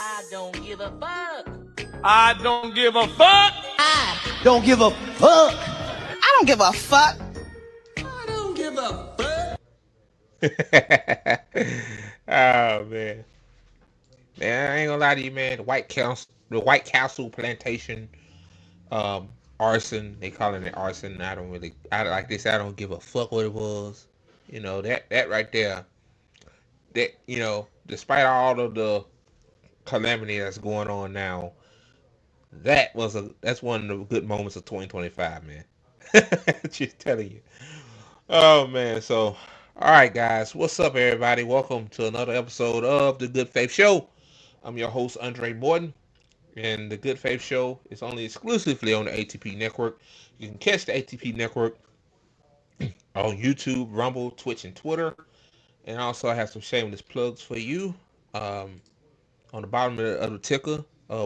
I don't give a fuck. I don't give a fuck. I don't give a fuck. I don't give a fuck. I don't give a fuck. Oh man, man, I ain't gonna lie to you, man. The White Castle plantation, arson. They calling it arson. I like this. I don't give a fuck what it was. You know that right there. That despite all of the calamity that's going on now, that's one of the good moments of 2025, man. Just telling you. Oh man, so all right, guys, what's up, everybody? Welcome to another episode of the Good Faith Show. I'm your host, Andre Morton, and the Good Faith Show is only exclusively on the ATP Network. You can catch the ATP Network on YouTube, Rumble, Twitch, and Twitter. And also, I have some shameless plugs for you. On the bottom of the ticker,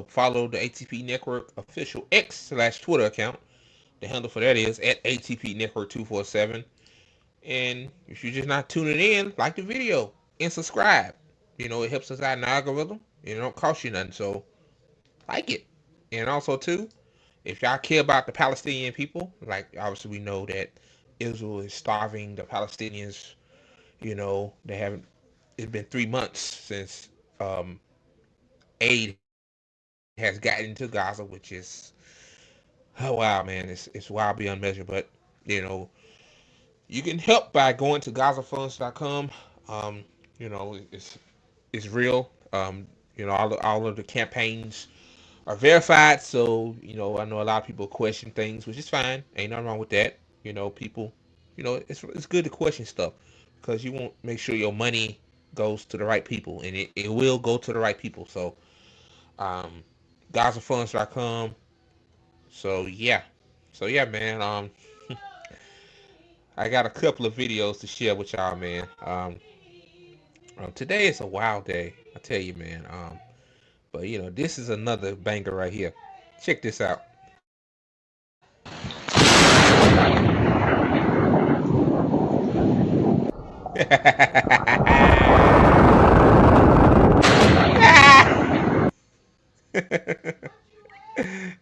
follow the ATP Network official X/Twitter account. The handle for that is at ATP Network 247. And if you're just not tuning in, like the video and subscribe. It helps us out in the algorithm. It don't cost you nothing, so like it. And also too, if y'all care about the Palestinian people, like obviously we know that Israel is starving the Palestinians. They haven't. It's been 3 months since aid has gotten into Gaza, which is wow, man. It's wild beyond measure. But you can help by going to GazaFunds.com. It's real. All of the campaigns are verified. So I know a lot of people question things, which is fine. Ain't nothing wrong with that. People. It's good to question stuff because you want to make sure your money goes to the right people, and it will go to the right people. So, GazaFunds.com. So yeah, man. I got a couple of videos to share with y'all, man. Today is a wild day, I tell you, man. But this is another banger right here. Check this out.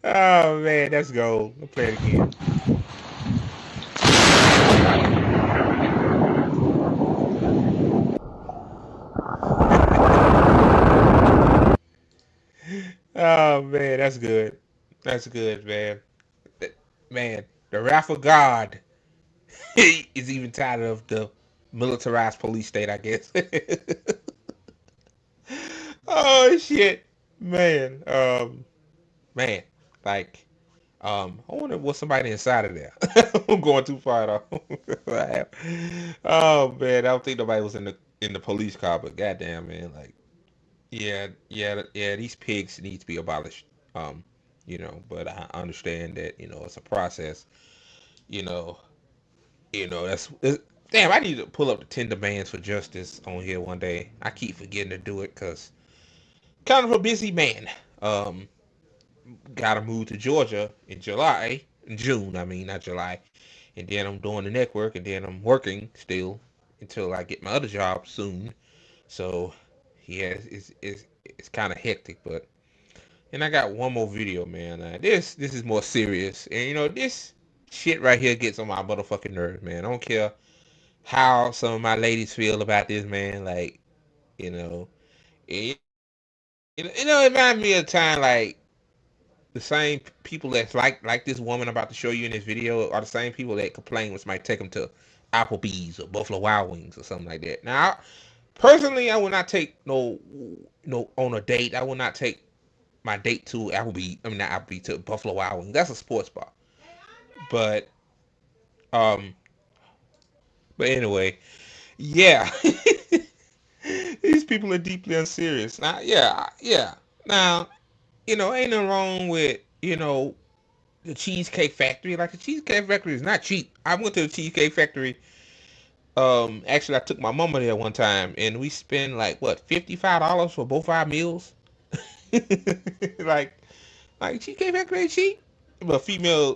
Oh man, let's go. I'll play it again. Oh man, that's good. That's good, man. Man, the wrath of God is even tired of the militarized police state, I guess. Oh shit, man. Man, like, I wonder what's somebody inside of there. I'm going too far though. Oh man, I don't think nobody was in the police car, but goddamn, man, like, yeah. These pigs need to be abolished. But I understand that it's a process. You know, damn. I need to pull up the 10 demands for justice on here one day. I keep forgetting to do it because kind of a busy man. Got to move to Georgia in June. I mean, not July. And then I'm doing the network, and then I'm working still until I get my other job soon. So yeah, it's kind of hectic, but and I got one more video, man. This is more serious, and this shit right here gets on my motherfucking nerves, man. I don't care how some of my ladies feel about this, man. Like, it, it reminds me of a time like the same people that's like this woman I'm about to show you in this video are the same people that complain when somebody take them to Applebee's or Buffalo Wild Wings or something like that. Now, personally, I would not take no on a date. I would not take my date to Applebee's. I mean, not Applebee's, to Buffalo Wild Wings. That's a sports bar. But um, but anyway, yeah. These people are deeply unserious. Now, yeah. Now, ain't nothing wrong with the Cheesecake Factory. Like, the Cheesecake Factory is not cheap. I went to the Cheesecake Factory. Actually, I took my mama there one time, and we spent like what, $55 for both our meals. like, Cheesecake Factory ain't cheap. But women,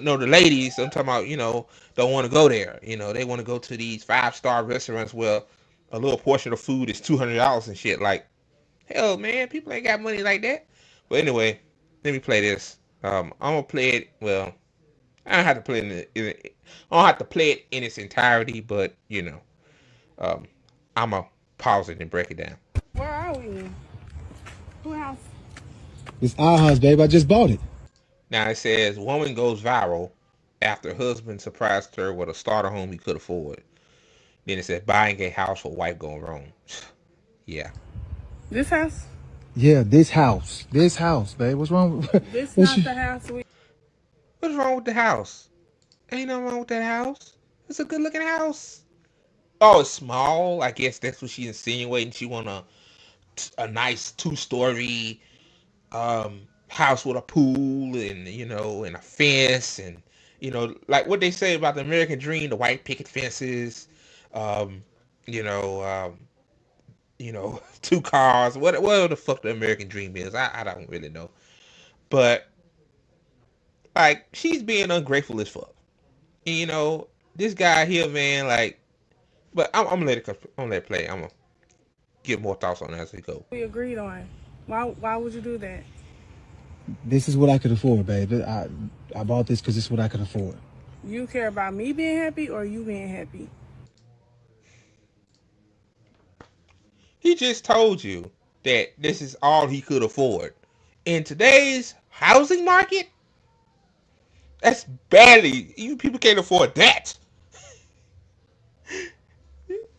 no, the ladies. I'm talking about, don't want to go there. They want to go to these 5-star restaurants where a little portion of food is $200 and shit. Like, Hell, man, people ain't got money like that. But anyway, let me play this. I'm gonna play it. Well, I don't have to play I don't have to play it in its entirety, but um, I'm gonna pause it and break it down. Where are we? Who house? It's our house, babe. I just bought it. Now it says woman goes viral after husband surprised her with a starter home he could afford. Then it says buying a house for wife going wrong. Yeah. This house? Yeah, this house. This house, babe. What's wrong with This what's not you, the house we. What's wrong with the house? Ain't nothing wrong with that house. It's a good looking house. Oh, it's small. I guess that's what she's insinuating. She want a nice 2-story house with a pool and and a fence and like what they say about the American dream, the white picket fences, um, you know, um, 2 cars, whatever the fuck the American dream is. I don't really know, but like she's being ungrateful as fuck. And, this guy here, man, like, but I'm gonna let it play. I'm gonna get more thoughts on it as we go. We agreed on. Why would you do that? this is what I could afford, babe. I bought this because it's what I could afford. You care about me being happy or you being happy? He just told you that this is all he could afford. In today's housing market, that's barely, you people can't afford that.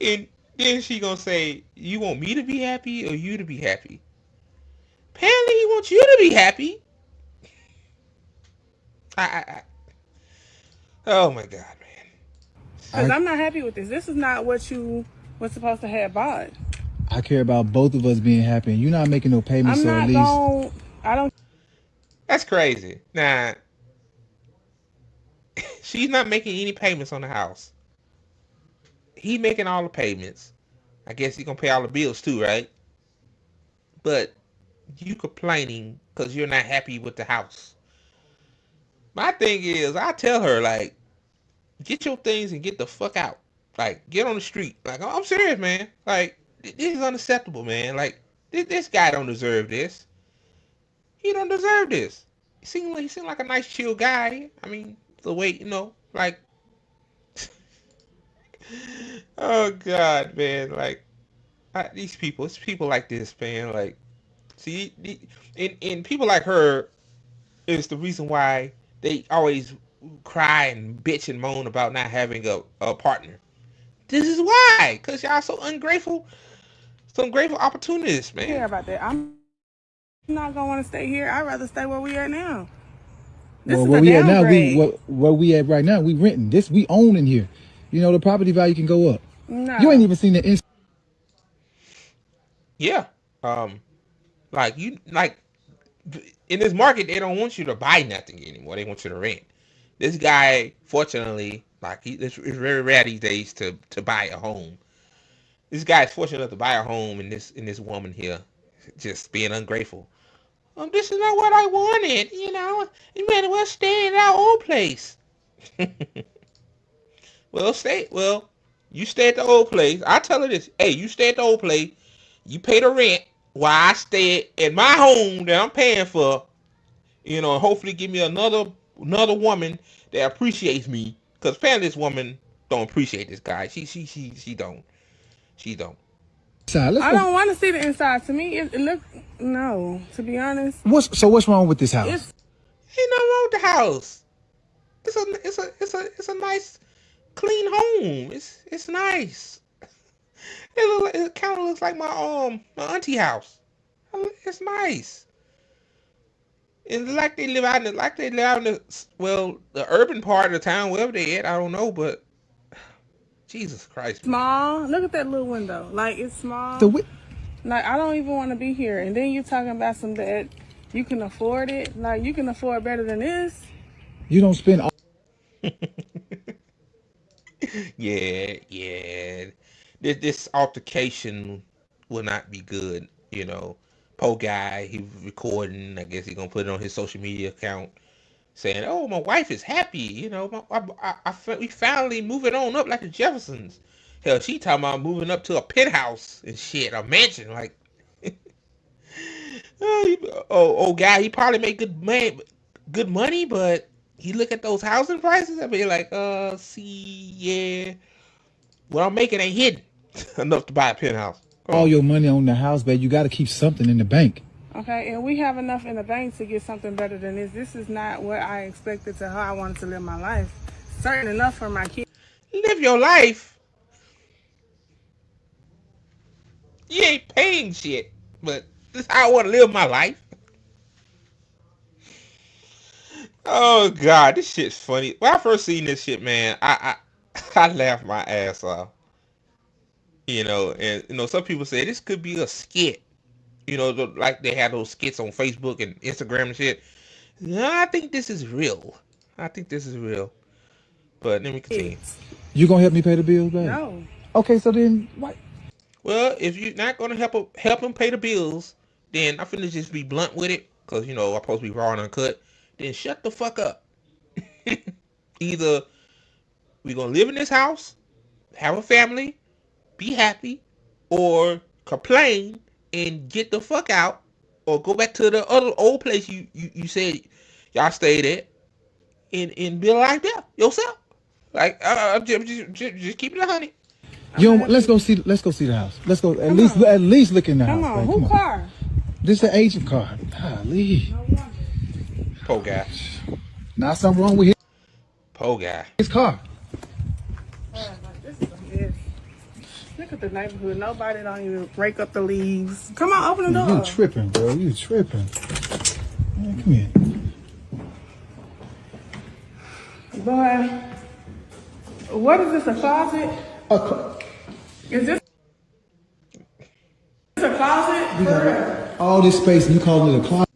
And then she gonna say, you want me to be happy or you to be happy? Apparently he wants you to be happy. I oh my god, man. Because I I'm not happy with this. This is not what you was supposed to have bought. I care about both of us being happy, and you're not making no payments, I'm so at not least going. I don't. That's crazy. Nah, she's not making any payments on the house. He making all the payments. I guess he gonna pay all the bills too, right? But you complaining because you're not happy with the house. My thing is, I tell her like, get your things and get the fuck out. Like, get on the street. Like, I'm serious, man. Like, this is unacceptable, man. Like, this guy don't deserve this. He don't deserve this. He seemed like a nice, chill guy. I mean, the way like, oh god, man. Like, these people, it's people like this, man. Like, see, and people like her is the reason why they always cry and bitch and moan about not having a partner. This is why, cause y'all so ungrateful, some grateful opportunists, care man. about that. I'm not gonna want to stay here. I'd rather stay where we are now. This well, is where a we at now, downgrade. where we at right now, we renting. This we own in here. The property value can go up. You ain't No. even seen the Yeah, like in this market, they don't want you to buy nothing anymore. They want you to rent. This guy, fortunately, like it's very rare these days to buy a home. This guy is fortunate enough to buy a home, and this woman here, just being ungrateful. This is not what I wanted. You might as well stay in our old place. Well, you stay at the old place. I tell her this. Hey, you stay at the old place. You pay the rent while I stay at my home that I'm paying for. And hopefully give me another woman that appreciates me. Cause apparently this woman don't appreciate this guy. She don't. She don't. inside. Let's I go. don't want to see the inside. To me, it look no. To be honest, What's wrong with this house? it's Ain't nothing wrong with the house. It's a nice clean home. It's nice. It kind of looks like my auntie house. It's nice. And like they live out in the urban part of the town, wherever they at, I don't know, but Jesus Christ, man. small. Look at that little window. Like it's small. The Like I don't even want to be here. And then you talking about some that you can afford it. Like you can afford better than this. you don't spend all Yeah. This altercation will not be good. Poor guy, he was recording. I guess he gonna put it on his social media account, saying, "Oh, my wife is happy. We finally moving on up like the Jeffersons. Hell, she talking about moving up to a penthouse and shit, a mansion. Like, old guy, he probably make good money, but he look at those housing prices and be like, see, yeah, what I'm making ain't hidden enough to buy a penthouse. All your money on the house, babe. You got to keep something in the bank. Okay, and we have enough in the bank to get something better than this. This is not what I expected to how I wanted to live my life. Certain enough for my kids. Live your life. You ain't paying shit, but this is how I want to live my life. Oh God, this shit's funny. When I first seen this shit, man, I laughed my ass off. And some people say this could be a skit. Like they had those skits on Facebook and Instagram and shit. No, I think this is real. But let me continue. You gonna help me pay the bills, babe? No. Okay, so then what? Well, if you're not gonna help him pay the bills, then I'm finna just be blunt with it, cause I'm supposed to be raw and uncut. Then shut the fuck up. Either we gonna live in this house, have a family, be happy, or complain and get the fuck out, or go back to the other old place you said y'all stayed at, and be like that yourself. Like just keep it 100. Let's go see the house. Let's go at least look in the house. Come on, babe. who car? This is an agent car. Golly. Poor guy. Not something wrong with Poor guy. his car. This is a mess. Look at the neighborhood. Nobody don't even rake up the leaves. Come on, open the door. You tripping, bro. You tripping. Man, come here. Boy, what is this, a closet? Is this a closet? We got all this space and you call it a closet?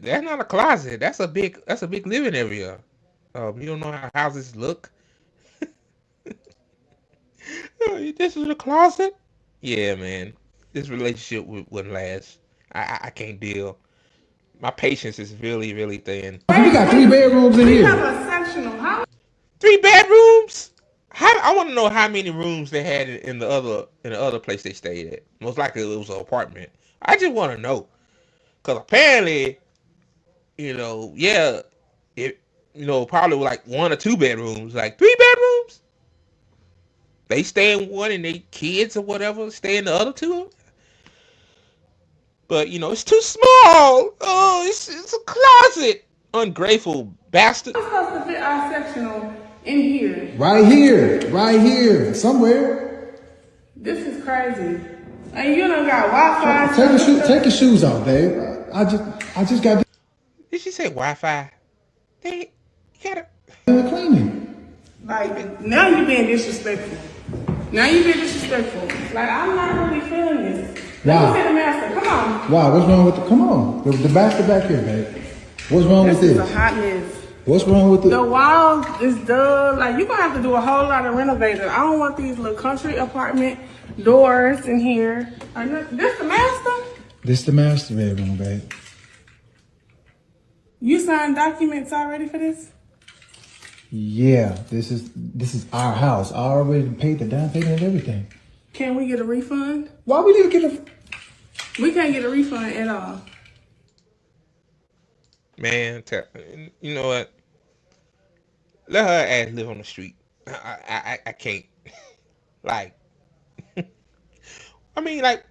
That's not a closet. That's a big living area. You don't know how houses look. This is a closet. Yeah, man. This relationship wouldn't last. I can't deal. My patience is really, really thin. We got 3 bedrooms in We here. have a sectional house. 3 bedrooms? I want to know how many rooms they had in the other place they stayed at. Most likely it was an apartment. I just want to know, because apparently, probably like 1 or 2 bedrooms, like 3 bedrooms. They stay in one, and they kids or whatever stay in the other 2. But it's too small. Oh, it's a closet. Ungrateful bastard. We're supposed to fit our sectional in here. Right here, somewhere. This is crazy. And you done got Wi-Fi. Take your shoes off, babe. I just got Did she say Wi-Fi? They gotta done cleaning. Like, now you being disrespectful. Like, I'm not really feeling this. Wow. Let me say the master. Come on. Wow, what's wrong with come on. The basket back here, babe. What's wrong with This is this? a hot mess. What's wrong with The wall is done. Like, you're going to have to do a whole lot of renovating. I don't want these little country apartment doors in here. This the master? This the master bedroom, babe. You signed documents already for this? Yeah, this is our house. I already paid the down payment and everything. Can we get a refund? Why we need to get a... We can't get a refund at all. Man, you know what? Let her ass live on the street. I can't. Like, I mean, like,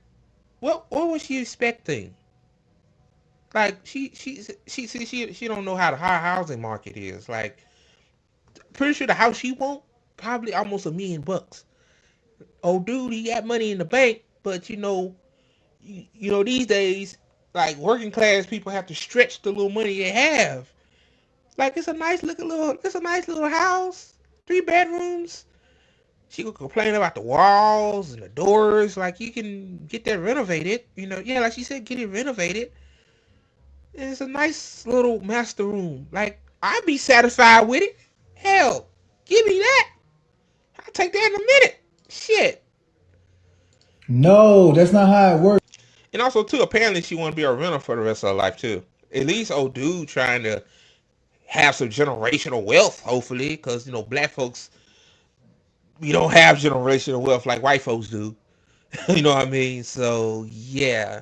what was she expecting? Like, she don't know how the high housing market is. Like, pretty sure the house she want probably almost $1 million. Oh, dude, he got money in the bank, but these days, like, working class people have to stretch the little money they have. Like, it's a nice little house, 3 bedrooms. She could complain about the walls and the doors. Like, you can get that renovated. Yeah, like she said, get it renovated. And it's a nice little master room. Like, I'd be satisfied with it. Hell, give me that. I'll take that in a minute. Shit. No, that's not how it works. And also, too, apparently she want to be a renter for the rest of her life, too. At least old dude trying to have some generational wealth, hopefully, because, black folks, we don't have generational wealth like white folks do. You know what I mean? So, yeah.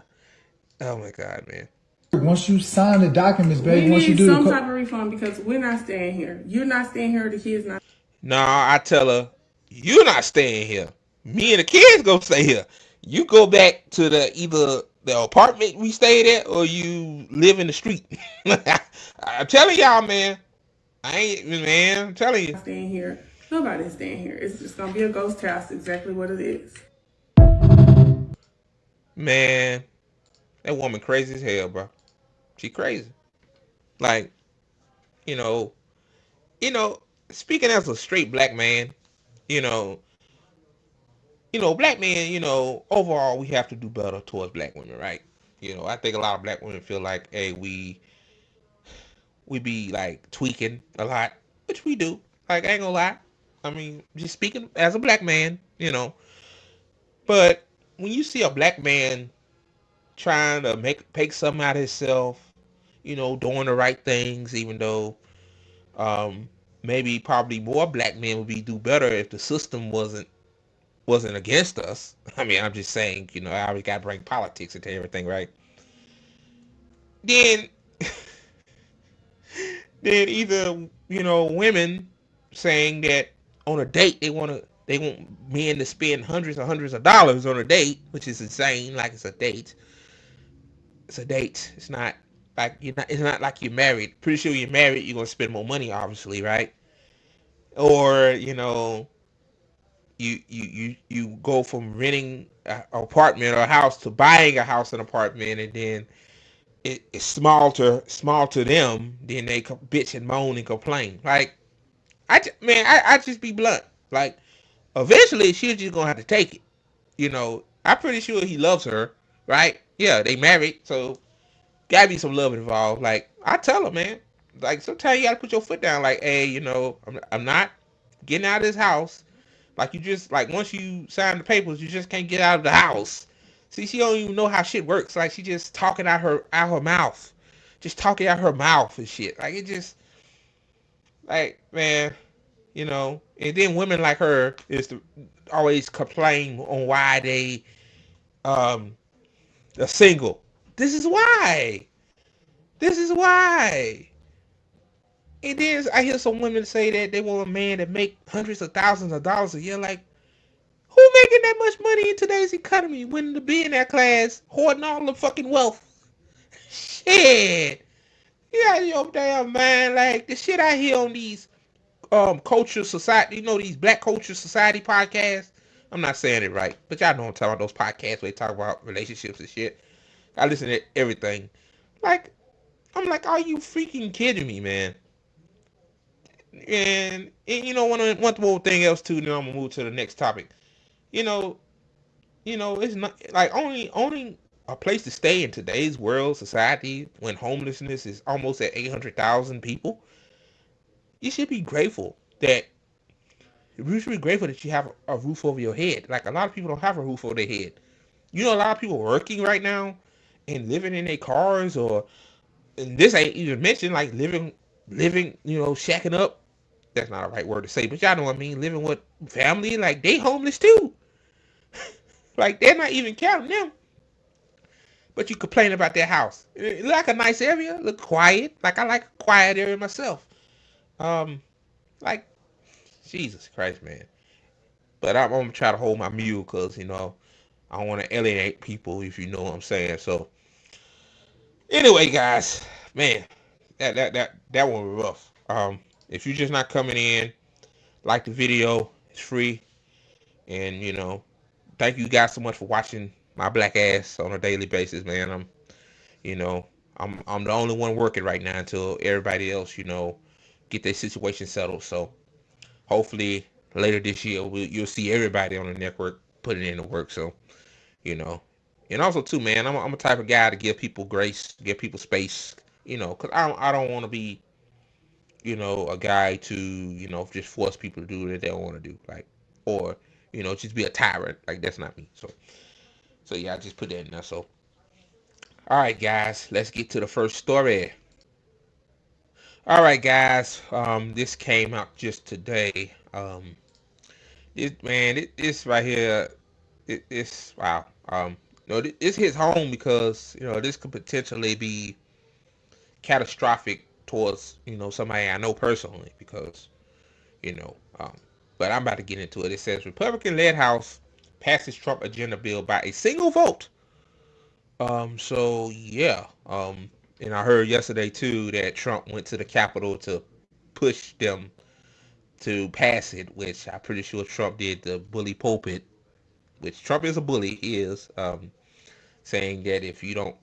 Oh my God, man. Once you sign the documents, We babe, once you need do some the type of refund because we're not staying here. You're not staying here. The kids not. No, I tell her, you're not staying here. Me and the kids go stay here. You go back to either the apartment we stayed at or you live in the street. I'm telling y'all, man. I ain't, man. I'm telling you. Staying here. Nobody's staying here. It's just gonna be a ghost house. Exactly what it is. Man, that woman crazy as hell, bro. She crazy. Like, you know, you know. Speaking as a straight black man, you know, black men, overall we have to do better towards black women, right? I think a lot of black women feel like, hey, we be like tweaking a lot, which we do. Like, I ain't gonna lie. I mean, just speaking as a black man. But when you see a black man trying to make something out of himself, doing the right things, even though maybe probably more black men would do better if the system wasn't against us. I mean, I'm just saying, I always got to bring politics into everything, right? Then, then either women saying that on a date they want men to spend hundreds and hundreds of dollars on a date, which is insane. Like, it's a date. It's a date. It's not like you're not. It's not like you're married. Pretty sure you're married. You're gonna spend more money, obviously, right? Or you go from renting an apartment or a house to buying a house and apartment, and then it's small to them. Then they bitch and moan and complain. Like, I just be blunt. Like, eventually she's just gonna have to take it. I'm pretty sure he loves her, right? Yeah, they married, so gotta be some love involved. Like, I tell her, man. Like, sometimes you gotta put your foot down. Like, hey, I'm not getting out of this house. Like, you just, like, once you sign the papers, you just can't get out of the house. See, she don't even know how shit works. Like, she just talking out her mouth, just talking out her mouth and shit. Like, it just, like, man, And then women like her is to always complain on why they are single. This is why. This is why. And then I hear some women say that they want a man that make hundreds of thousands of dollars a year. Like, who making that much money in today's economy when the billionaire class hoarding all the fucking wealth? Shit. You out of your damn mind. Like, the shit I hear on these culture society, these black culture society podcasts. I'm not saying it right, but y'all know I'm talking about those podcasts where they talk about relationships and shit. I listen to everything. Like, I'm like, are you freaking kidding me, man? And one more thing else too, then I'm gonna move to the next topic. You know, it's not like only a place to stay in today's world society when homelessness is almost at 800,000 people. You should be grateful that you have a roof over your head. Like, a lot of people don't have a roof over their head. A lot of people working right now and living in their cars, and this ain't even mentioned, like, living, shacking up. That's not a right word to say, but y'all know what I mean. Living with family, like, they homeless too. Like, they're not even counting them. But you complain about their house. It look like a nice area, look quiet. Like, I like a quiet area myself. Like, Jesus Christ, man. But I'm gonna try to hold my mule, because I don't want to alienate people, if you know what I'm saying. So anyway, guys, man, that one was rough. If you're just not coming in, like the video, it's free, and thank you guys so much for watching my black ass on a daily basis, man. I'm the only one working right now until everybody else, get their situation settled. So hopefully later this year you'll see everybody on the network putting in the work. So and also too, man, I'm a type of guy to give people grace, give people space, because I don't want to be a guy to just force people to do what they don't want to do, like, or just be a tyrant. Like, that's not me. So yeah, I just put that in there. So all right, guys, let's get to the first story. All right, guys, this came out just today. This right here, it's wow. This hits home because this could potentially be catastrophic towards somebody I know personally because you know. But I'm about to get into it. It says Republican-led House passes Trump agenda bill by a single vote. So yeah. And I heard yesterday too that Trump went to the Capitol to push them to pass it, which I'm pretty sure Trump did the bully pulpit, which Trump is a bully. He is saying that if you don't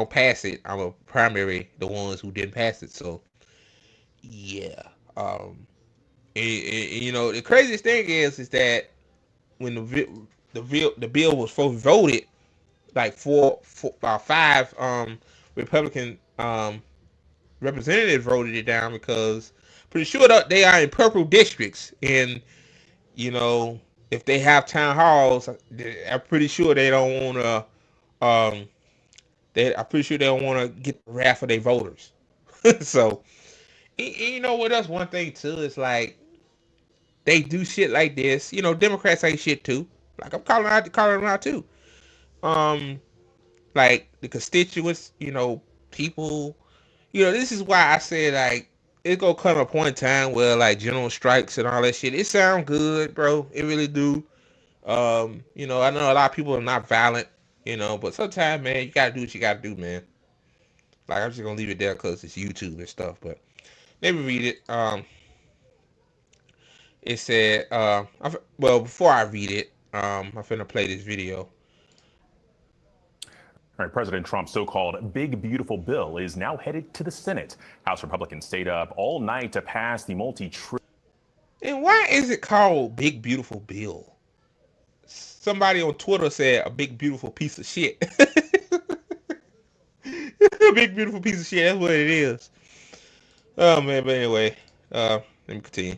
pass it, I'm a primary the ones who didn't pass it. So yeah. The craziest thing is that when the bill was first voted, like five Republican representatives voted it down because pretty sure that they are in purple districts, and if they have town halls, I'm pretty sure they don't want to. I'm pretty sure they don't want to get the wrath of their voters. So, you know what? That's one thing too. It's like they do shit like this. Democrats say shit too. Like I'm calling them out too. Um, like the constituents, people. This is why I said like it's gonna come a point in time where like general strikes and all that shit. It sound good, bro. It really do. I know a lot of people are not violent, but sometimes, man, you gotta do what you gotta do, man. Like I'm just gonna leave it there because it's YouTube and stuff. But let me read it. It said, before I read it, I'm finna play this video. All right, President Trump's so-called big, beautiful bill is now headed to the Senate. House Republicans stayed up all night to pass the multi-trillion. And why is it called big, beautiful bill? Somebody on Twitter said a big, beautiful piece of shit. A big, beautiful piece of shit. That's what it is. Oh, man. But anyway, let me continue.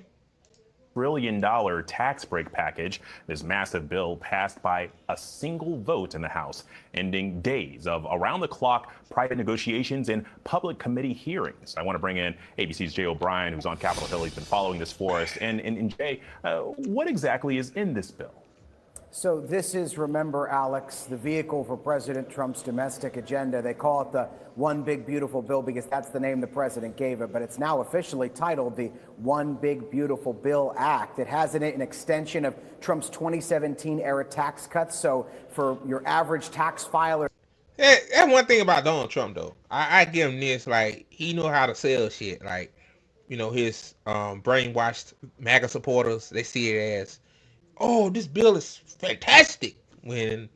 $1 trillion tax break package. This massive bill passed by a single vote in the House, ending days of around-the-clock private negotiations and public committee hearings. I want to bring in ABC's Jay O'Brien, who's on Capitol Hill. He's been following this for us. And Jay, what exactly is in this bill? So this is, remember, Alex, the vehicle for President Trump's domestic agenda. They call it the One Big Beautiful Bill because that's the name the president gave it. But it's now officially titled the One Big Beautiful Bill Act. It has in it an extension of Trump's 2017 era tax cuts. So for your average tax filer. That's one thing about Donald Trump, though. I give him this, like, he know how to sell shit. Like, his brainwashed MAGA supporters, they see it as, oh, this bill is fantastic, when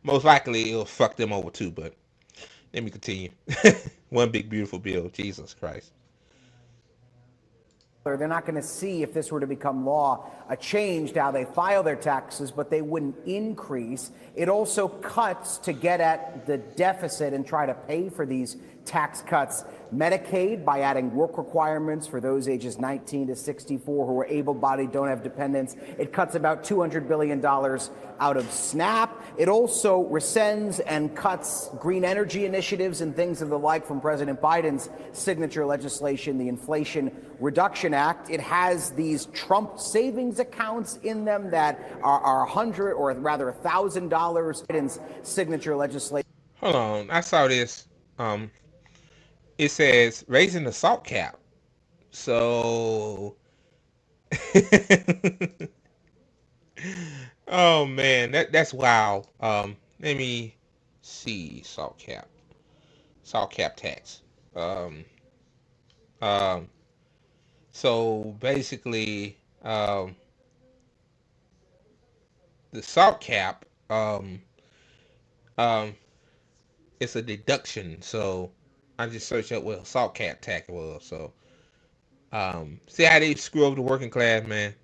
most likely it'll fuck them over too. But let me continue. One big beautiful bill. Jesus Christ. They're not going to see, if this were to become law, a change to how they file their taxes, but they wouldn't increase. It also cuts to get at the deficit and try to pay for these tax cuts. Medicaid, by adding work requirements for those ages 19 to 64 who are able-bodied, don't have dependents. It cuts about $200 billion out of SNAP. It also rescinds and cuts green energy initiatives and things of the like from President Biden's signature legislation, the Inflation Reduction Act. It has these Trump savings accounts in them that are $100 or rather $1,000. Biden's signature legislation. Hold on, I saw this. It says raising the salt cap. So, oh man, that's wild. Let me see salt cap tax. So basically, the salt cap, it's a deduction. So I just searched up what a salt cap tax was. So, see how they screw over the working class, man.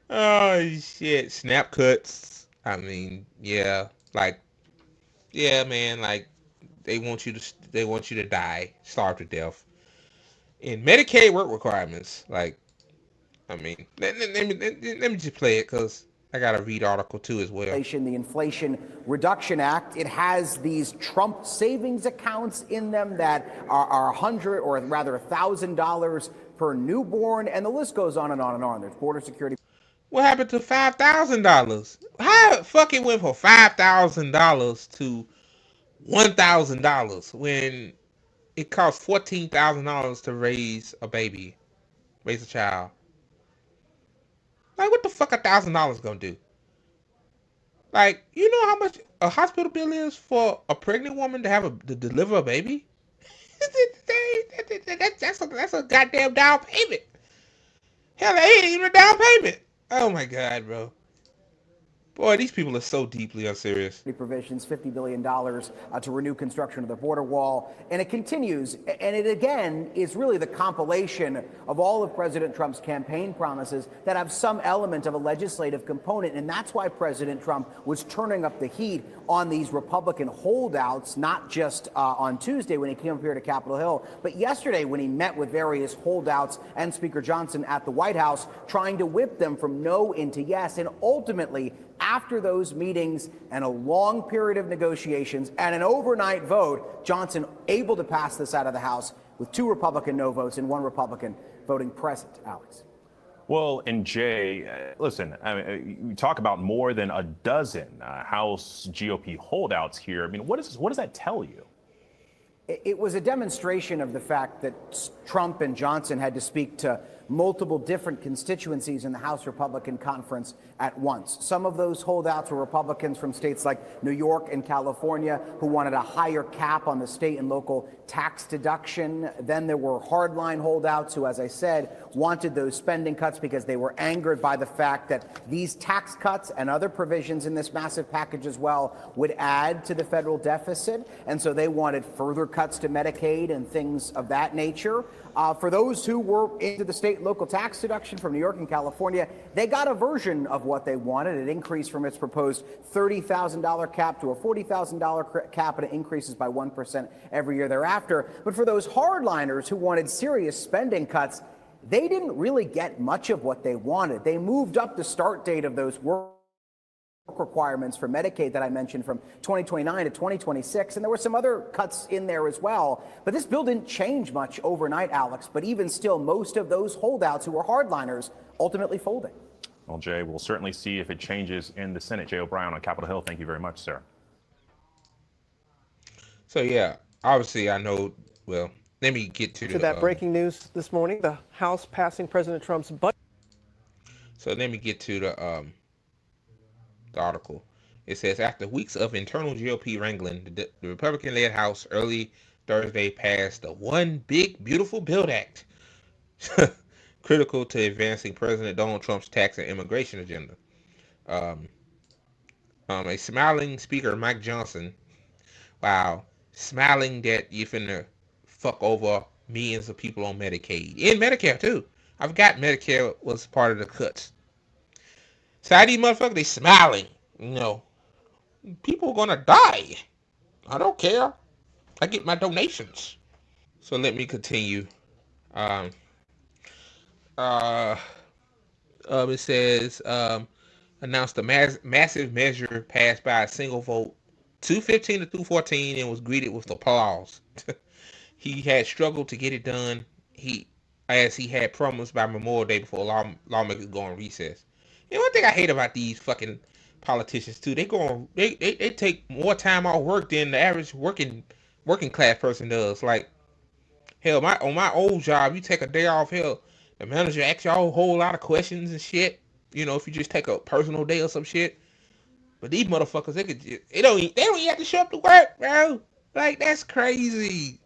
Oh shit, snap cuts. I mean, yeah, man, like they want you to die, starve to death. And Medicaid work requirements, like, I mean, let me just play it because I got to read article 2 as well. The Inflation Reduction Act. It has these Trump savings accounts in them that are $100 or rather $1,000 per newborn, and the list goes on and on and on. There's border security. What happened to $5,000? How the fuck it went from $5,000 to $1,000 when it costs $14,000 to raise a baby, raise a child? Like, what the fuck $1,000 gonna do? Like, you know how much a hospital bill is for a pregnant woman to deliver a baby? that's a goddamn down payment. Hell, that ain't even a down payment. Oh my god, bro. Boy, these people are so deeply unserious. Provisions, $50 billion to renew construction of the border wall. And it continues. And it, again, is really the compilation of all of President Trump's campaign promises that have some element of a legislative component. And that's why President Trump was turning up the heat on these Republican holdouts, not just on Tuesday when he came up here to Capitol Hill, but yesterday when he met with various holdouts and Speaker Johnson at the White House, trying to whip them from no into yes. And ultimately, after those meetings and a long period of negotiations and an overnight vote, Johnson able to pass this out of the House with 2 Republican no votes and 1 Republican voting present. Alex. Well, and Jay, listen, I mean, we talk about more than a dozen House GOP holdouts here. I mean, what does that tell you? It was a demonstration of the fact that Trump and Johnson had to speak to multiple different constituencies in the House Republican Conference at once. Some of those holdouts were Republicans from states like New York and California who wanted a higher cap on the state and local tax deduction. Then there were hardline holdouts who, as I said, wanted those spending cuts because they were angered by the fact that these tax cuts and other provisions in this massive package as well would add to the federal deficit. And so they wanted further cuts to Medicaid and things of that nature. For those who were into the state and local tax deduction from New York and California, they got a version of what they wanted. It increased from its proposed $30,000 cap to a $40,000 cap, and it increases by 1% every year thereafter. But for those hardliners who wanted serious spending cuts, they didn't really get much of what they wanted. They moved up the start date of those work requirements for Medicaid that I mentioned from 2029 to 2026, and there were some other cuts in there as well. But this bill didn't change much overnight, Alex, but even still, most of those holdouts who were hardliners ultimately folding. Well, Jay, we'll certainly see if it changes in the Senate. Jay O'Brien on Capitol Hill, thank you very much, sir. So, yeah, obviously I know, well, let me get to that breaking news this morning, the House passing President Trump's budget. So let me get to the article. It says, after weeks of internal GOP wrangling, the Republican-led House early Thursday passed the One Big Beautiful Build Act, critical to advancing President Donald Trump's tax and immigration agenda. A smiling Speaker Mike Johnson, wow, smiling that you finna fuck over millions of people on Medicaid. And Medicare, too. I forgot Medicare was part of the cuts. So how these motherfuckers, they smiling. You know, people are gonna die. I don't care. I get my donations. So let me continue. It says, announced a massive measure passed by a single vote, 215 to 214, and was greeted with applause. He had struggled to get it done. As he had promised by Memorial Day before lawmakers go on recess. And one thing I hate about these fucking politicians too, they take more time off work than the average working class person does. Like, hell, on my old job, you take a day off, hell, the manager asks you a whole lot of questions and shit. You know, if you just take a personal day or some shit. But these motherfuckers, they don't even have to show up to work, bro. Like, that's crazy.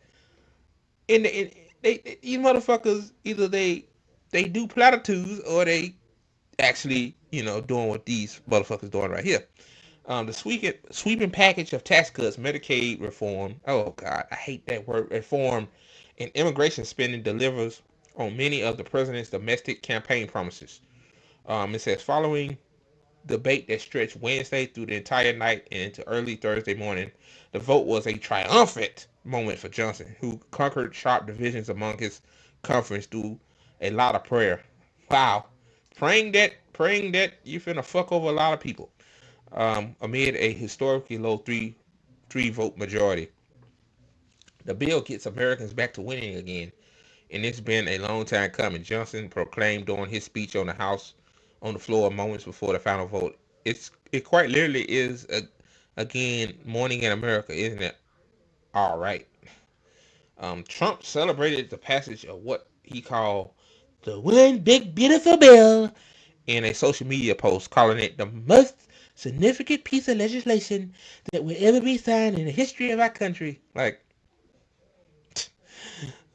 These motherfuckers, either they do platitudes or they actually, doing what these motherfuckers doing right here. The sweeping package of tax cuts, Medicaid reform, oh God, I hate that word, reform, and immigration spending delivers on many of the president's domestic campaign promises. It says, following debate that stretched Wednesday through the entire night and into early Thursday morning, the vote was a triumphant moment for Johnson, who conquered sharp divisions among his conference through a lot of prayer. Wow. Praying that you finna fuck over a lot of people. Amid a historically low three vote majority. The bill gets Americans back to winning again, and it's been a long time coming. Johnson proclaimed during his speech on on the floor moments before the final vote. It quite literally is again morning in America, isn't it? All right. Trump celebrated the passage of what he called the one big beautiful bill in a social media post, calling it the most significant piece of legislation that will ever be signed in the history of our country. Like,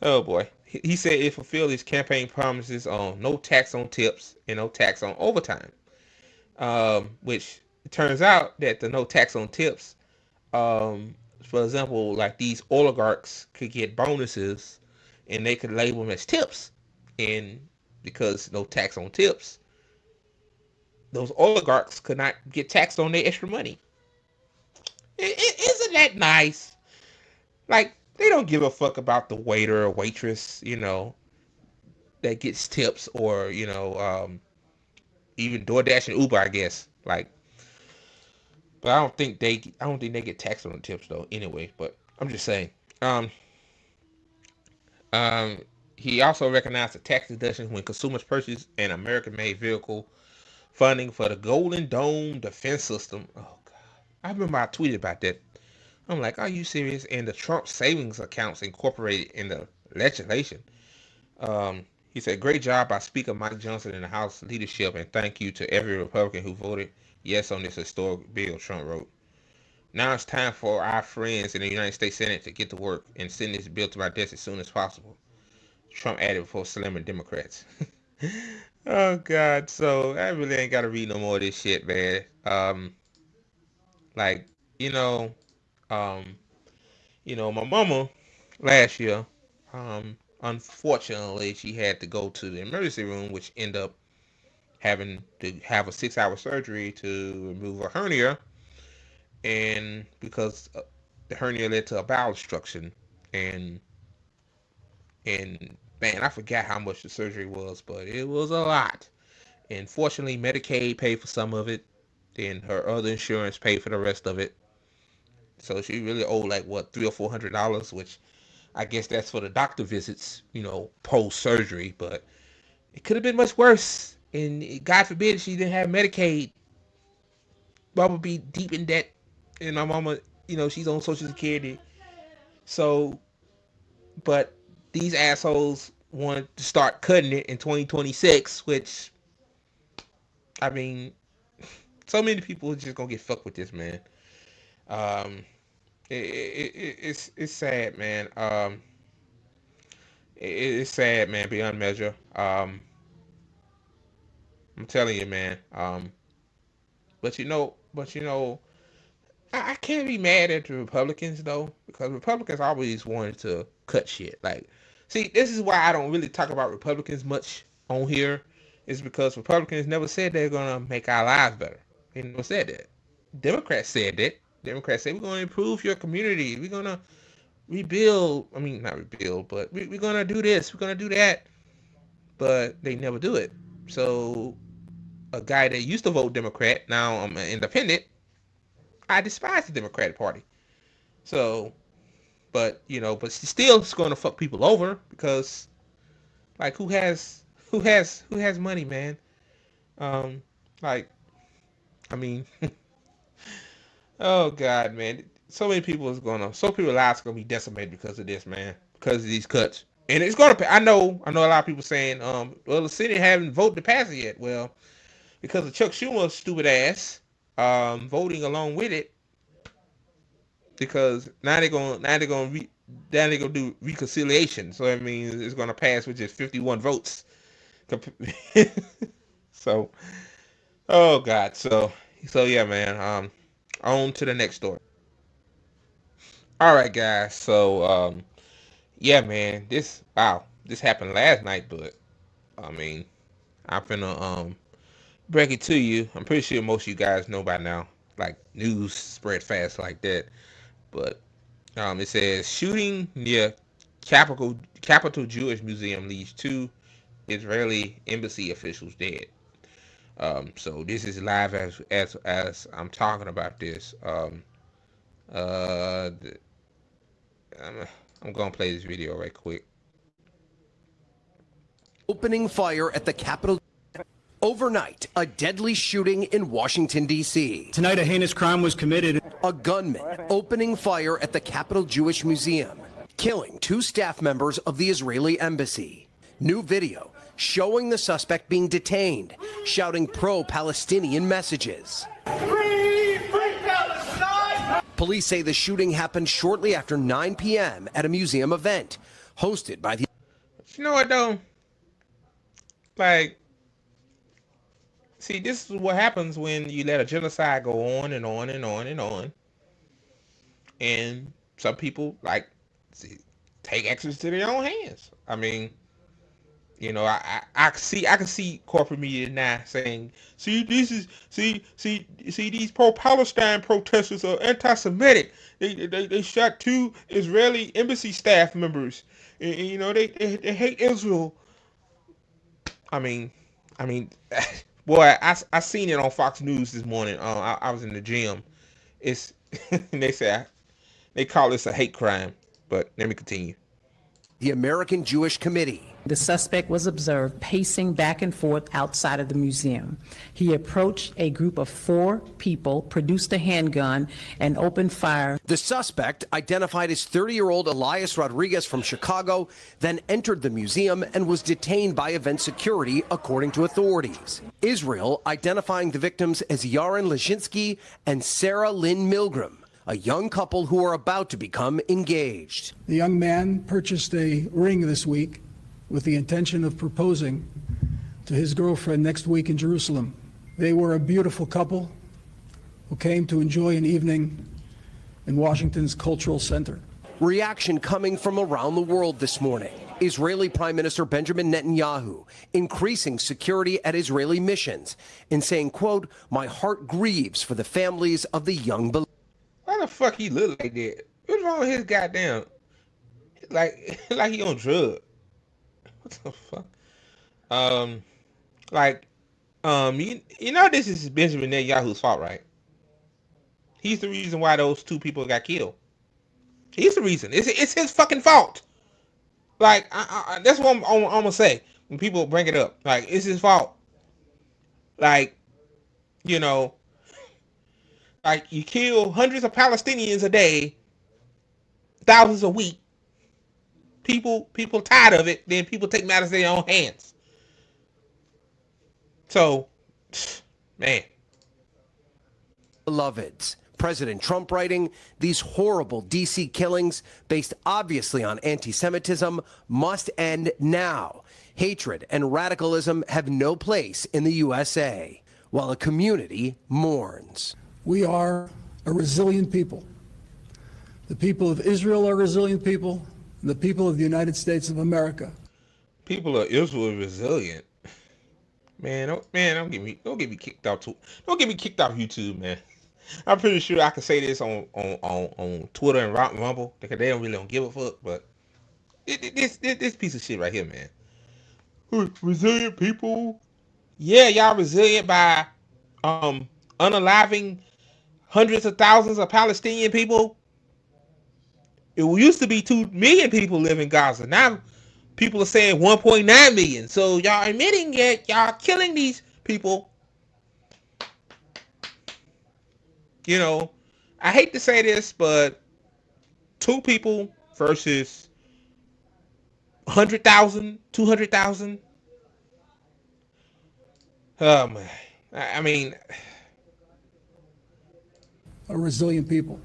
oh boy. He said it fulfilled his campaign promises on no tax on tips and no tax on overtime. Which it turns out that the no tax on tips, for example, like these oligarchs could get bonuses and they could label them as tips. And because no tax on tips, those oligarchs could not get taxed on their extra money. Isn't that nice? Like, they don't give a fuck about the waiter or waitress, that gets tips, or, even DoorDash and Uber, I guess. Like, but I don't think they get taxed on the tips though. Anyway, but I'm just saying. Um, um, he also recognized the tax deductions when consumers purchase an American-made vehicle, funding for the Golden Dome defense system. Oh God, I remember I tweeted about that. I'm like, are you serious? And the Trump savings accounts incorporated in the legislation. He said, great job by Speaker Mike Johnson and the House leadership, and thank you to every Republican who voted yes on this historic bill, Trump wrote. Now it's time for our friends in the United States Senate to get to work and send this bill to my desk as soon as possible. Trump added before slamming Democrats. Oh God, so I really ain't gotta read no more of this shit, man. Like, you know, um, my mama last year, unfortunately, she had to go to the emergency room, which ended up having to have a 6-hour surgery to remove a hernia, and because the hernia led to a bowel obstruction, and man, I forgot how much the surgery was, but it was a lot. And fortunately, Medicaid paid for some of it, then her other insurance paid for the rest of it. So she really owed like what, $300 or $400, which I guess that's for the doctor visits, post surgery. But it could have been much worse. And God forbid she didn't have Medicaid. Mama would be deep in debt, and my mama, she's on Social Security. So, but these assholes wanted to start cutting it in 2026, which, I mean, so many people are just gonna get fucked with this, man. Um, it's sad, man. It's sad, man, beyond measure. I'm telling you, man. But I can't be mad at the Republicans though, because Republicans always wanted to cut shit. Like, see, this is why I don't really talk about Republicans much on here. Is because Republicans never said they're gonna make our lives better. They never said that. Democrats said that. Democrats say we're gonna improve your community. We're gonna rebuild. I mean, not rebuild, but we're gonna do this. We're gonna do that. But they never do it. So a guy that used to vote Democrat, now I'm an independent. I despise the Democratic Party. So, but still it's going to fuck people over because, like, who has money, man? Um, like, I mean, oh God, man, so people's lives gonna be decimated because of this, man, because of these cuts, and it's gonna. I know a lot of people saying, well, the Senate haven't voted to pass it yet. Well, because of Chuck Schumer's stupid ass, voting along with it. Because now they're gonna do reconciliation. So I mean, it's gonna pass with just 51 votes. So, oh God. So yeah, man. On to the next story. All right, guys. So yeah, man. This happened last night, but I mean, I'm finna break it to you. I'm pretty sure most of you guys know by now. Like, news spread fast like that. But it says shooting near Capital Jewish Museum leaves 2 Israeli embassy officials dead. So this is live as I'm talking about this. Uh, I'm gonna play this video right quick. Opening fire at the Capitol. Overnight, a deadly shooting in Washington, D.C. Tonight, a heinous crime was committed. A gunman opening fire at the Capitol Jewish Museum, killing 2 staff members of the Israeli embassy. New video showing the suspect being detained, shouting pro-Palestinian messages. Free Palestine! Police say the shooting happened shortly after 9 p.m. at a museum event hosted by the... You know what, though? Like, see, this is what happens when you let a genocide go on and on and on and on. And some people, like, take actions to their own hands. I mean, you know, I can see corporate media now saying, see, these pro-Palestine protesters are anti-Semitic. They shot 2 Israeli embassy staff members. And, you know, they hate Israel. I mean, boy, I seen it on Fox News this morning. I was in the gym. It's they call this a hate crime. But let me continue. The American Jewish Committee. The suspect was observed pacing back and forth outside of the museum. He approached a group of 4 people, produced a handgun, and opened fire. The suspect, identified as 30-year-old Elias Rodriguez from Chicago, then entered the museum and was detained by event security, according to authorities. Israel identifying the victims as Yaron Leshinsky and Sarah Lynn Milgram, a young couple who are about to become engaged. The young man purchased a ring this week with the intention of proposing to his girlfriend next week in Jerusalem. They were a beautiful couple who came to enjoy an evening in Washington's Cultural Center. Reaction coming from around the world this morning. Israeli Prime Minister Benjamin Netanyahu increasing security at Israeli missions and saying, quote, "My heart grieves for the families of the young believers." Why the fuck he look like that? What's wrong with his goddamn? Like he on drugs. What the fuck? You know this is Benjamin Netanyahu's fault, right? He's the reason why those 2 people got killed. He's the reason. It's his fucking fault. Like, that's what I'm gonna say when people bring it up. Like, it's his fault. Like, you know, like you kill hundreds of Palestinians a day, thousands a week. People tired of it, then people take matters in their own hands. So, man. Beloveds. President Trump writing, these horrible D.C. killings, based obviously on anti-Semitism, must end now. Hatred and radicalism have no place in the USA, while a community mourns. We are a resilient people. The people of Israel are resilient people, and the people of the United States of America. People of Israel are resilient. Man, don't get me kicked off. Don't get me kicked off YouTube, man. I'm pretty sure I can say this on Twitter and Rumble because they don't give a fuck. But this piece of shit right here, man. Resilient people. Yeah, y'all resilient by unaliving hundreds of thousands of Palestinian people. It used to be 2 million people live in Gaza. Now people are saying 1.9 million. So y'all admitting that y'all killing these people. You know, I hate to say this, but 2 people versus 100,000, 200,000. Oh man, I mean, A resilient people.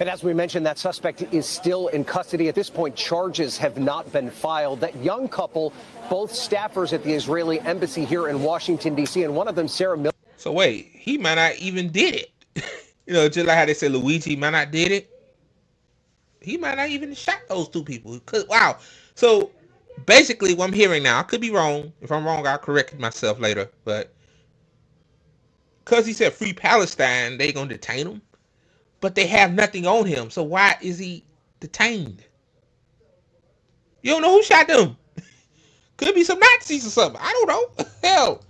And as we mentioned, that suspect is still in custody. At this point, charges have not been filed. That young couple, both staffers at the Israeli embassy here in Washington, D.C., and one of them, Sarah Miller. So wait, he might not even did it. You know, just like how they say Luigi might not did it. He might not even shot those 2 people. Wow. So basically what I'm hearing now, I could be wrong. If I'm wrong, I'll correct myself later. But because he said free Palestine, they going to detain him. But they have nothing on him. So why is he detained? You don't know who shot them. Could be some Nazis or something. I don't know. Hell.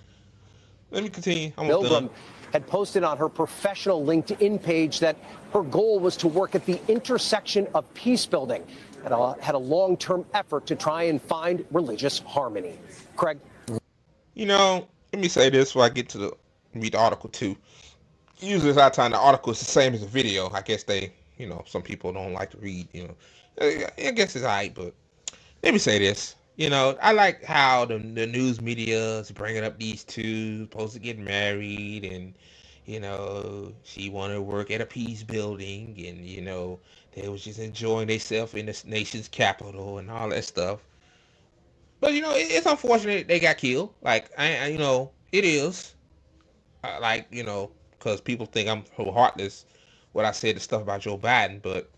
Let me continue. Milgram had posted on her professional LinkedIn page that her goal was to work at the intersection of peace building and had a long-term effort to try and find religious harmony. Craig? let me say this before I get to read the article too. Usually, a lot of time the article is the same as the video. I guess some people don't like to read. I guess it's alright, but let me say this. I like how the news media is bringing up these two supposed to get married, and she wanted to work at a peace building, and they was just enjoying themselves in the nation's capital and all that stuff. But it's unfortunate they got killed. Like it is. Because people think I'm so heartless when I said the stuff about Joe Biden, but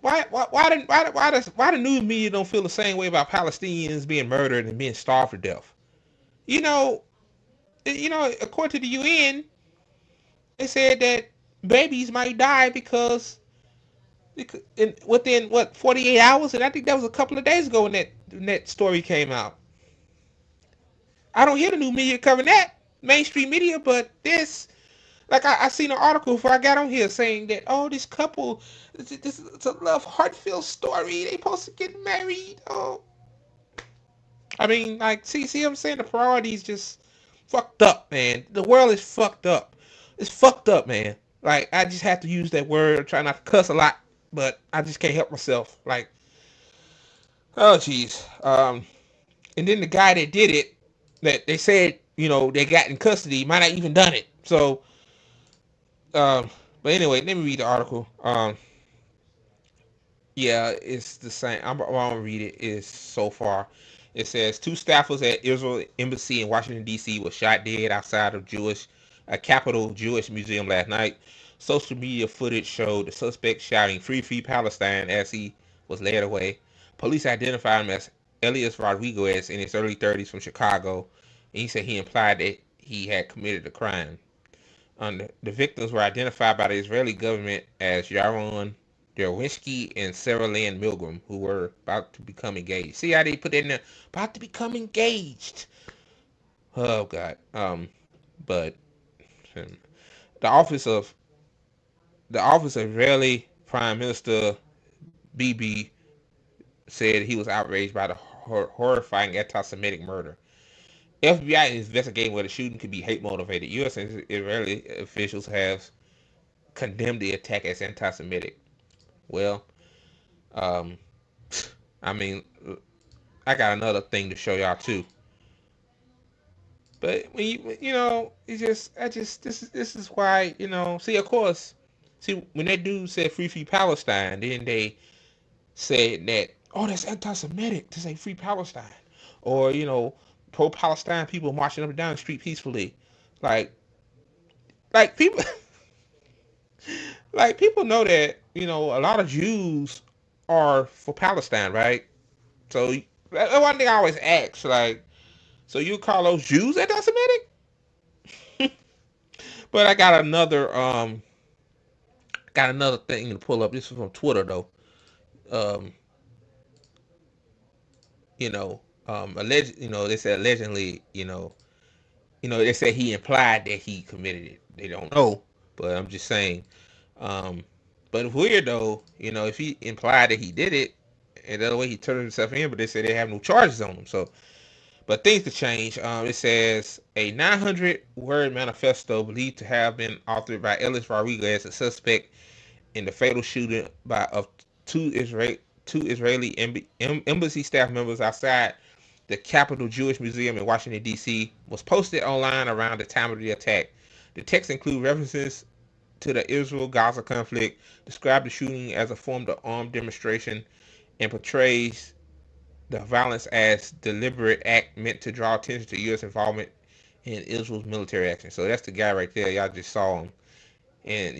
why the news media don't feel the same way about Palestinians being murdered and being starved to death? According to the UN, they said that babies might die because within 48 hours, and I think that was a couple of days ago when that story came out. I don't hear the new media covering that, mainstream media, but this. Like I seen an article before I got on here saying that this couple, it's a love heartfelt story. They supposed to get married. Oh, I mean, like see what I'm saying? The priorities just fucked up, man. The world is fucked up. It's fucked up, man. Like I just have to use that word. I try not to cuss a lot, but I just can't help myself. Like, oh jeez. And then the guy that did it, that they said they got in custody, might not even done it. So. But anyway, let me read the article. Yeah, it's the same. I'm gonna read it. It's so far. It says 2 staffers at Israel Embassy in Washington D.C. were shot dead outside of a Capitol Jewish museum last night. Social media footage showed the suspect shouting "Free, free Palestine" as he was led away. Police identified him as Elias Rodriguez in his early 30s from Chicago, and he said he implied that he had committed a crime. The victims were identified by the Israeli government as Yaron Derwinski and Sarah Lynn Milgram, who were about to become engaged. See how they put it in there? About to become engaged. Oh, God. But the office of Israeli Prime Minister Bibi said he was outraged by the horrifying anti-Semitic murder. FBI is investigating whether the shooting could be hate motivated. U.S. and Israeli officials have condemned the attack as anti-Semitic. Well, I mean, I got another thing to show y'all too. But when this is why See, of course, when that dude said "Free, free Palestine," then they said that that's anti-Semitic to say "Free Palestine," or pro-Palestine people marching up and down the street peacefully, like people, like people know that a lot of Jews are for Palestine, right? So that's one thing I always ask, like, so you call those Jews anti-Semitic? But I got another thing to pull up. This is from Twitter though. They said allegedly, they said he implied that he committed it. They don't know, but I'm just saying. But it's weird though, if he implied that he did it, and the other way he turned himself in, but they said they have no charges on him. So, but things to change. It says a 900-word manifesto believed to have been authored by Elias Rodriguez, a suspect in the fatal shooting of two Israeli embassy staff members outside the Capitol Jewish Museum in Washington, D.C., was posted online around the time of the attack. The text includes references to the Israel-Gaza conflict, described the shooting as a form of armed demonstration, and portrays the violence as deliberate act meant to draw attention to U.S. involvement in Israel's military action. So that's the guy right there. Y'all just saw him, and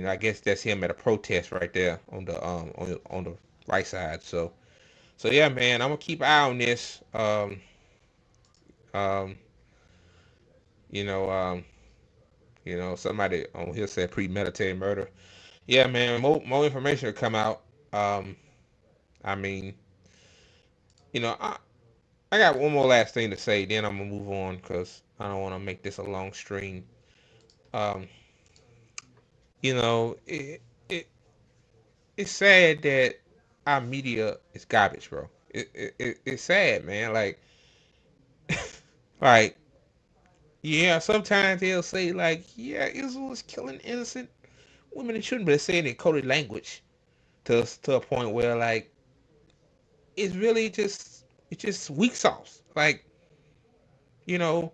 I guess that's him at a protest right there on the right side. So yeah, man, I'm gonna keep an eye on this. Somebody on here said premeditated murder. Yeah, man, more information will come out. I mean, I got one more last thing to say, then I'm gonna move on because I don't want to make this a long stream. It's sad that our media is garbage, bro. It's sad, man. Like, Like, yeah, sometimes they'll say like, yeah, Israel is killing innocent women and children, but they're saying it in coded language to a point where like it's really just weak sauce. Like, you know,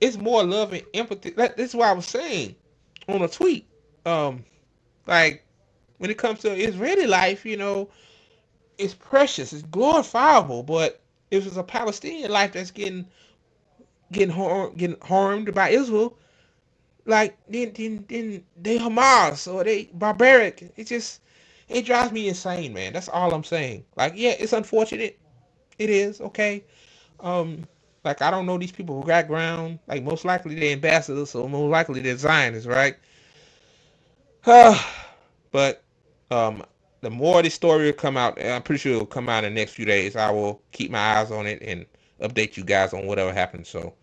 it's more love and empathy. Like, this is what I was saying on a tweet. Like when it comes to Israeli life, it's precious, it's glorifiable, but if it's a Palestinian life that's getting harmed by Israel, like then they Hamas or they barbaric. It drives me insane, man. That's all I'm saying. Like, yeah, it's unfortunate. It is, okay. Like, I don't know these people background. Like, most likely they're ambassadors, so most likely they're Zionists, right? But the more this story will come out, and I'm pretty sure it'll come out in the next few days, I will keep my eyes on it and update you guys on whatever happens. So,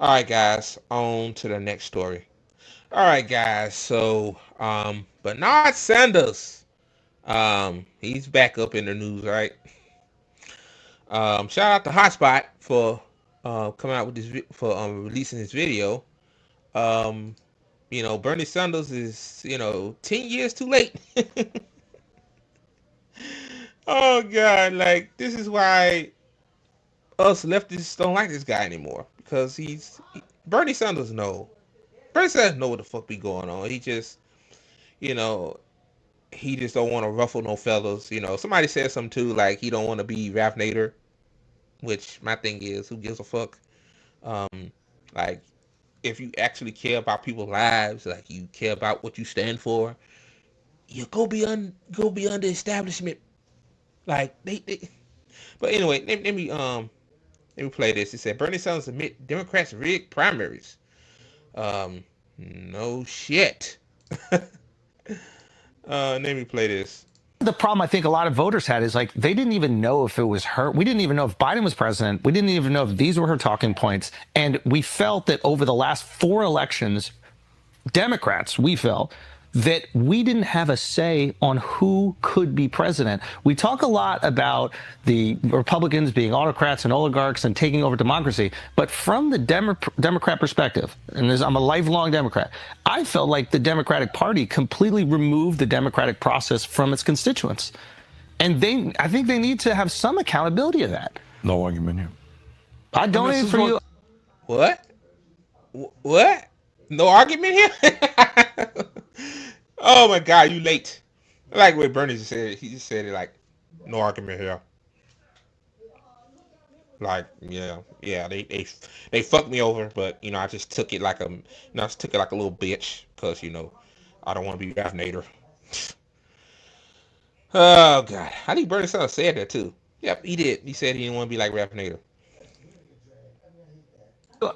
all right, guys, on to the next story. All right, guys. So, Bernard Sanders, he's back up in the news, right? Shout out to Hotspot for coming out with this for releasing this video. Bernie Sanders is 10 years too late. Oh God, like this is why us leftists don't like this guy anymore, because Bernie Sanders know what the fuck be going on. He just don't want to ruffle no feathers. Somebody said something too, like he don't want to be Ralph Nader, which my thing is, who gives a fuck? Like, if you actually care about people's lives, like you care about what you stand for, you go beyond the establishment. Like they. But anyway, let me play this. It said Bernie Sanders admit Democrats rigged primaries. No shit. Let me play this. The problem I think a lot of voters had is like they didn't even know if it was her. We didn't even know if Biden was president. We didn't even know if these were her talking points. And we felt that over the last 4 elections, Democrats, we felt that we didn't have a say on who could be president. We talk a lot about the Republicans being autocrats and oligarchs and taking over democracy, but from the Democrat perspective, and I'm a lifelong Democrat, I felt like the Democratic Party completely removed the democratic process from its constituents. And I think they need to have some accountability of that. No argument here. I donated for you. What? What? No argument here? Oh my God, you late. I like the way Bernie just said it. He just said it like, no argument here. Like, yeah, they fucked me over, but I just took it like a little bitch, because I don't want to be Ralph Nader. Oh God, I think Bernie Sanders said that too. Yep, he did. He said he didn't want to be like Ralph Nader.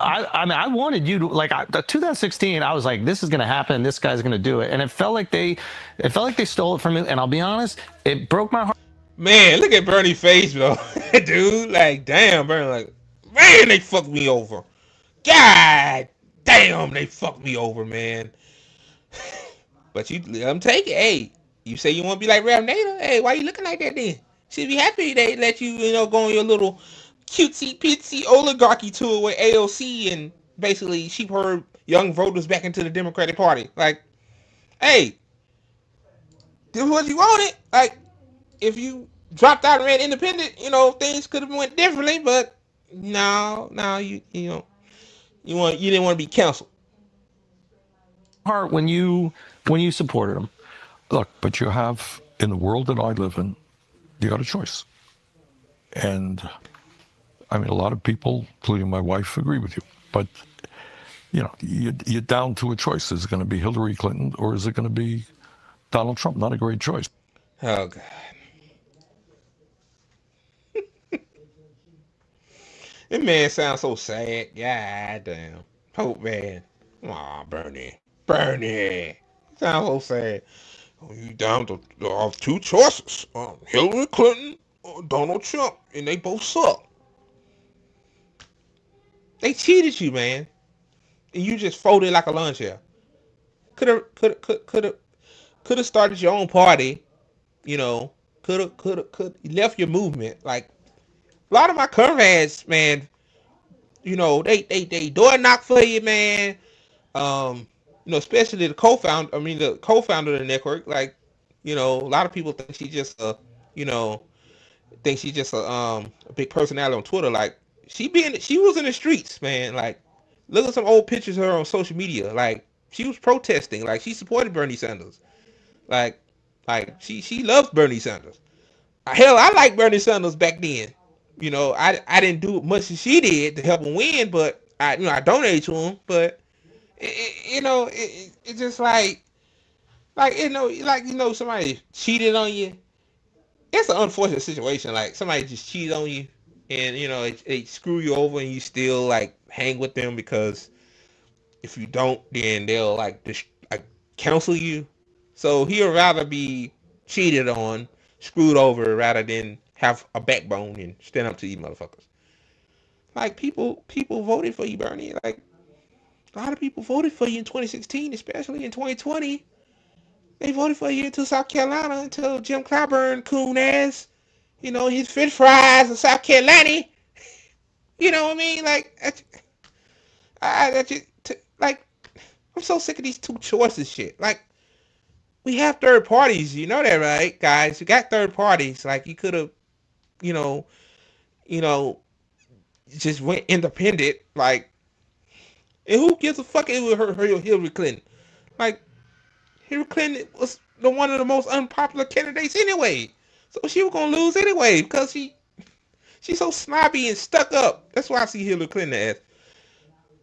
I mean, I wanted you to, like, 2016, I was like, this is going to happen. This guy's going to do it. And it felt like they stole it from me. And I'll be honest, it broke my heart. Man, look at Bernie's face, bro. Dude, like, damn, Bernie, like, man, they fucked me over. God damn, they fucked me over, man. But you let them take it. Hey, you say you want to be like Ralph Nader? Hey, why you looking like that then? Should be happy they let you, go on your little cutesy pitsy oligarchy tour with AOC and basically sheep herd young voters back into the Democratic Party. Like, hey, this is what you wanted. Like, if you dropped out and ran independent, things could have went differently. But no, you didn't want to be canceled. Heart when you supported him. Look, but you have, in the world that I live in, you got a choice. And I mean, a lot of people, including my wife, agree with you. But, you're down to a choice. Is it going to be Hillary Clinton or is it going to be Donald Trump? Not a great choice. Oh, God. This man sounds so sad. God damn. Hope, man. Aw, Bernie. Sounds so sad. You down to two choices. Hillary Clinton or Donald Trump. And they both suck. They cheated you, man. And you just folded like a lawn chair. Could have started your own party. Could left your movement. Like, a lot of my comrades, man, they door knock for you, man. Especially the co-founder of the network. Like, a lot of people think she's just a big personality on Twitter. Like, she was in the streets, man. Like, look at some old pictures of her on social media. Like, she was protesting. Like, she supported Bernie Sanders. Like she loves Bernie Sanders. Hell, I like Bernie Sanders back then. I didn't do much as she did to help him win, but I donated to him. But it's just somebody cheated on you. It's an unfortunate situation. Like, somebody just cheated on you, and they screw you over, and you still like hang with them, because if you don't, then they'll like cancel you. So he'll rather be cheated on, screwed over, rather than have a backbone and stand up to these motherfuckers. Like, people voted for you, Bernie. Like, a lot of people voted for you in 2016, especially in 2020. They voted for you into South Carolina until Jim Clyburn, coon ass, his French fries in South Carolina. You know what I mean? Like, I'm so sick of these two choices shit. Like, we have third parties, you know that, right, guys? You got third parties. Like, you could have, you know, just went independent. Like, and who gives a fuck if it was Hillary Clinton? Like, Hillary Clinton was one of the most unpopular candidates anyway. So she was gonna lose anyway, because she's so snobby and stuck up. That's why I see Hillary Clinton as.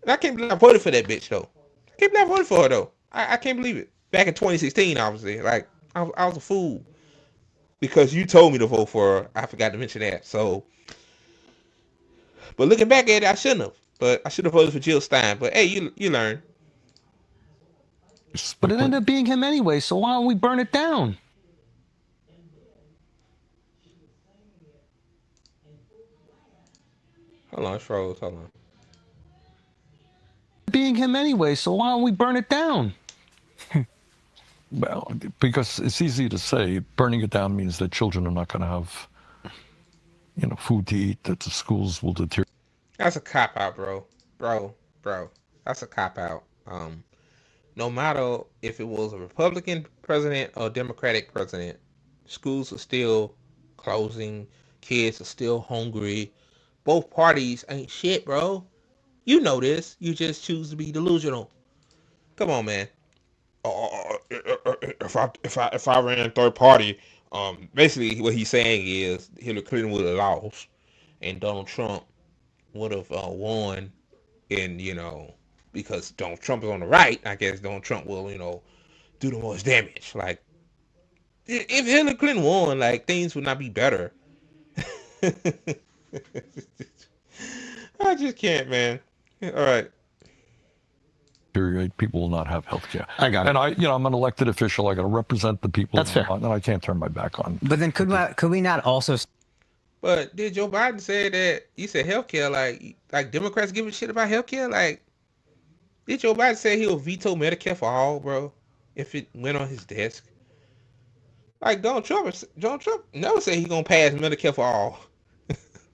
And I can't believe I voted for that bitch though. I can't believe I voted for her though. I can't believe it. Back in 2016, obviously, like I was a fool because you told me to vote for her. I forgot to mention that. So, but looking back at it, I shouldn't have. But I should have voted for Jill Stein. But hey, you learn. But it ended up being him anyway. So why don't we burn it down? Hold on, it's froze. Hold on. Being him anyway. So why don't we burn it down? Well, because it's easy to say burning it down means that children are not going to have, food to eat, that the schools will deteriorate. That's a cop out, bro. That's a cop out. No matter if it was a Republican president or Democratic president, schools are still closing. Kids are still hungry. Both parties ain't shit, bro. You know this. You just choose to be delusional. Come on, man. If I ran third party, basically what he's saying is Hillary Clinton would have lost, and Donald Trump would have won, and because Donald Trump is on the right, I guess Donald Trump will do the most damage. Like, if Hillary Clinton won, like, things would not be better. I just can't, man. All right. People will not have health care. I got it. And I'm an elected official. I got to represent the people. That's fair. And I can't turn my back on. But then could we not also? But did Joe Biden say that he said healthcare? Like Democrats give a shit about healthcare? Like, did Joe Biden say he'll veto Medicare for all, bro, if it went on his desk? Like, Donald Trump never said he's gonna pass Medicare for all.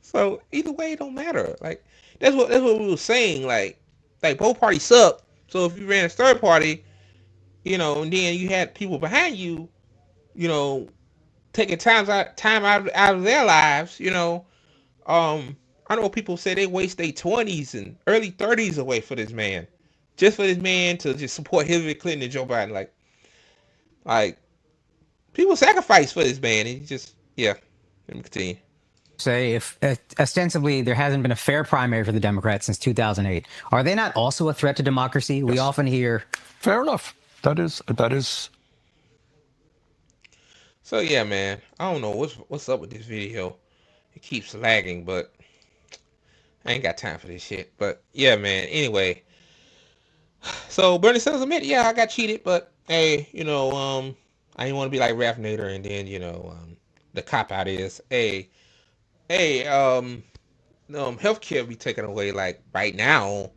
So either way, it don't matter. Like, that's what we were saying. Like both parties suck. So if you ran a third party, and then you had people behind you, taking time out of their lives, I know people say they waste their 20s and early 30s away for this man, just for this man to just support Hillary Clinton and Joe Biden. Like people sacrifice for this man, and let me continue. Say, if ostensibly there hasn't been a fair primary for the Democrats since 2008, are they not also a threat to democracy? Yes. We often hear. Fair enough. That is. So yeah, man. I don't know what's up with this video. It keeps lagging, but I ain't got time for this shit. But yeah, man. Anyway, so Bernie Sanders admit, yeah, I got cheated, but hey, I didn't want to be like Ralph Nader, and then the cop out is, hey, healthcare be taken away. Like, right now,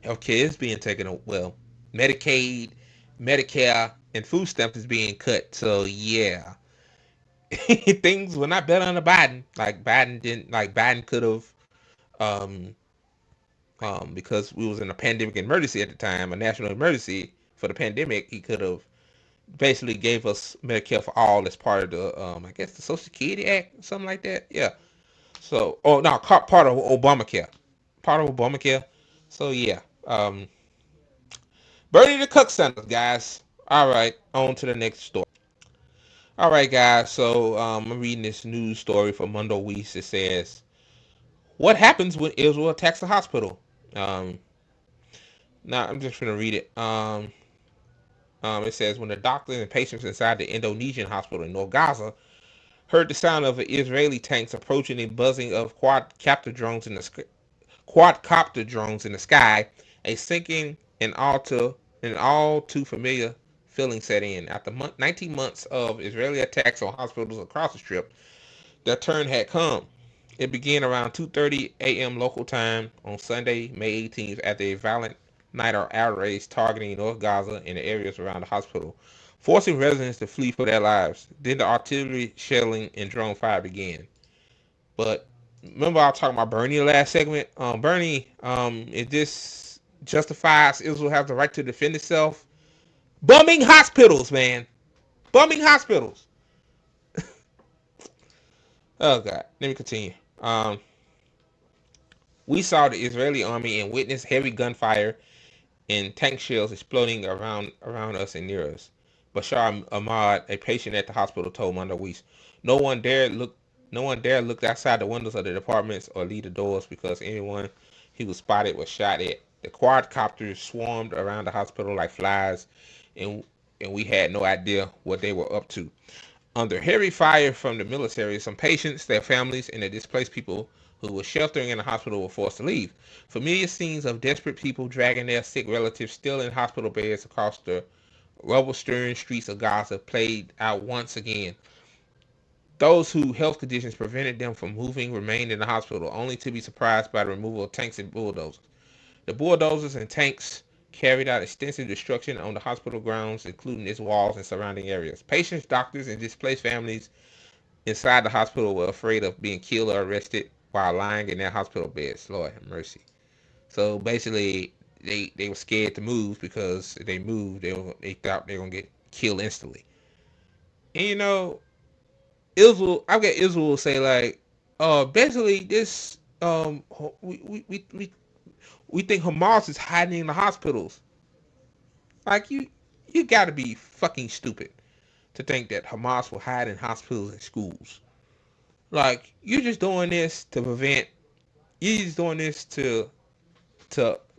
healthcare is being taken away. Well, Medicaid, Medicare, and food stamps is being cut. So yeah, things were not better under Biden. Like, Biden could have, because we was in a pandemic emergency at the time, a national emergency for the pandemic. He could have basically gave us Medicare for all as part of the, I guess the Social Security Act, something like that. Yeah. So, oh no, part of Obamacare, part of Obamacare. So yeah, Bernie the Cook Sanders, guys. All right, on to the next story. All right, guys. So I'm reading this news story from Mundo Weiss. It says, "What happens when Israel attacks a hospital?" Um, Now I'm just gonna read it. It says when the doctors and patients inside the Indonesian hospital in North Gaza heard the sound of Israeli tanks approaching and buzzing of quadcopter drones in the sky, a sinking and all too familiar feeling set in. After 19 months of Israeli attacks on hospitals across the strip, their turn had come. It began around 2:30 a.m. local time on Sunday, May 18th, after a violent night of outrage targeting North Gaza and the areas around the hospital, forcing residents to flee for their lives. Then the artillery shelling and drone fire began. But remember, I was talking about Bernie last segment. Bernie, if this justifies Israel have the right to defend itself, bombing hospitals, man, bombing hospitals. Oh God, let me continue. We saw the Israeli army and witnessed heavy gunfire and tank shells exploding around us and near us. Bashar Ahmad, a patient at the hospital, told Monday Weiss, no one dared look outside the windows of the departments or leave the doors because anyone he was spotted was shot at. The quadcopters swarmed around the hospital like flies, and we had no idea what they were up to. Under heavy fire from the military, some patients, their families, and the displaced people who were sheltering in the hospital were forced to leave. Familiar scenes of desperate people dragging their sick relatives still in hospital beds across the rubble-strewn streets of Gaza played out once again. Those whose health conditions prevented them from moving remained in the hospital, only to be surprised by the removal of tanks and bulldozers. The bulldozers and tanks carried out extensive destruction on the hospital grounds, including its walls and surrounding areas. Patients, doctors, and displaced families inside the hospital were afraid of being killed or arrested while lying in their hospital beds. Lord have mercy. So basically, they were scared to move because if they moved, they thought they were gonna get killed instantly. And you know, Israel, I get Israel will say like, basically this, we think Hamas is hiding in the hospitals. Like you got to be fucking stupid to think that Hamas will hide in hospitals and schools. Like you're just doing this to prevent. You're just doing this to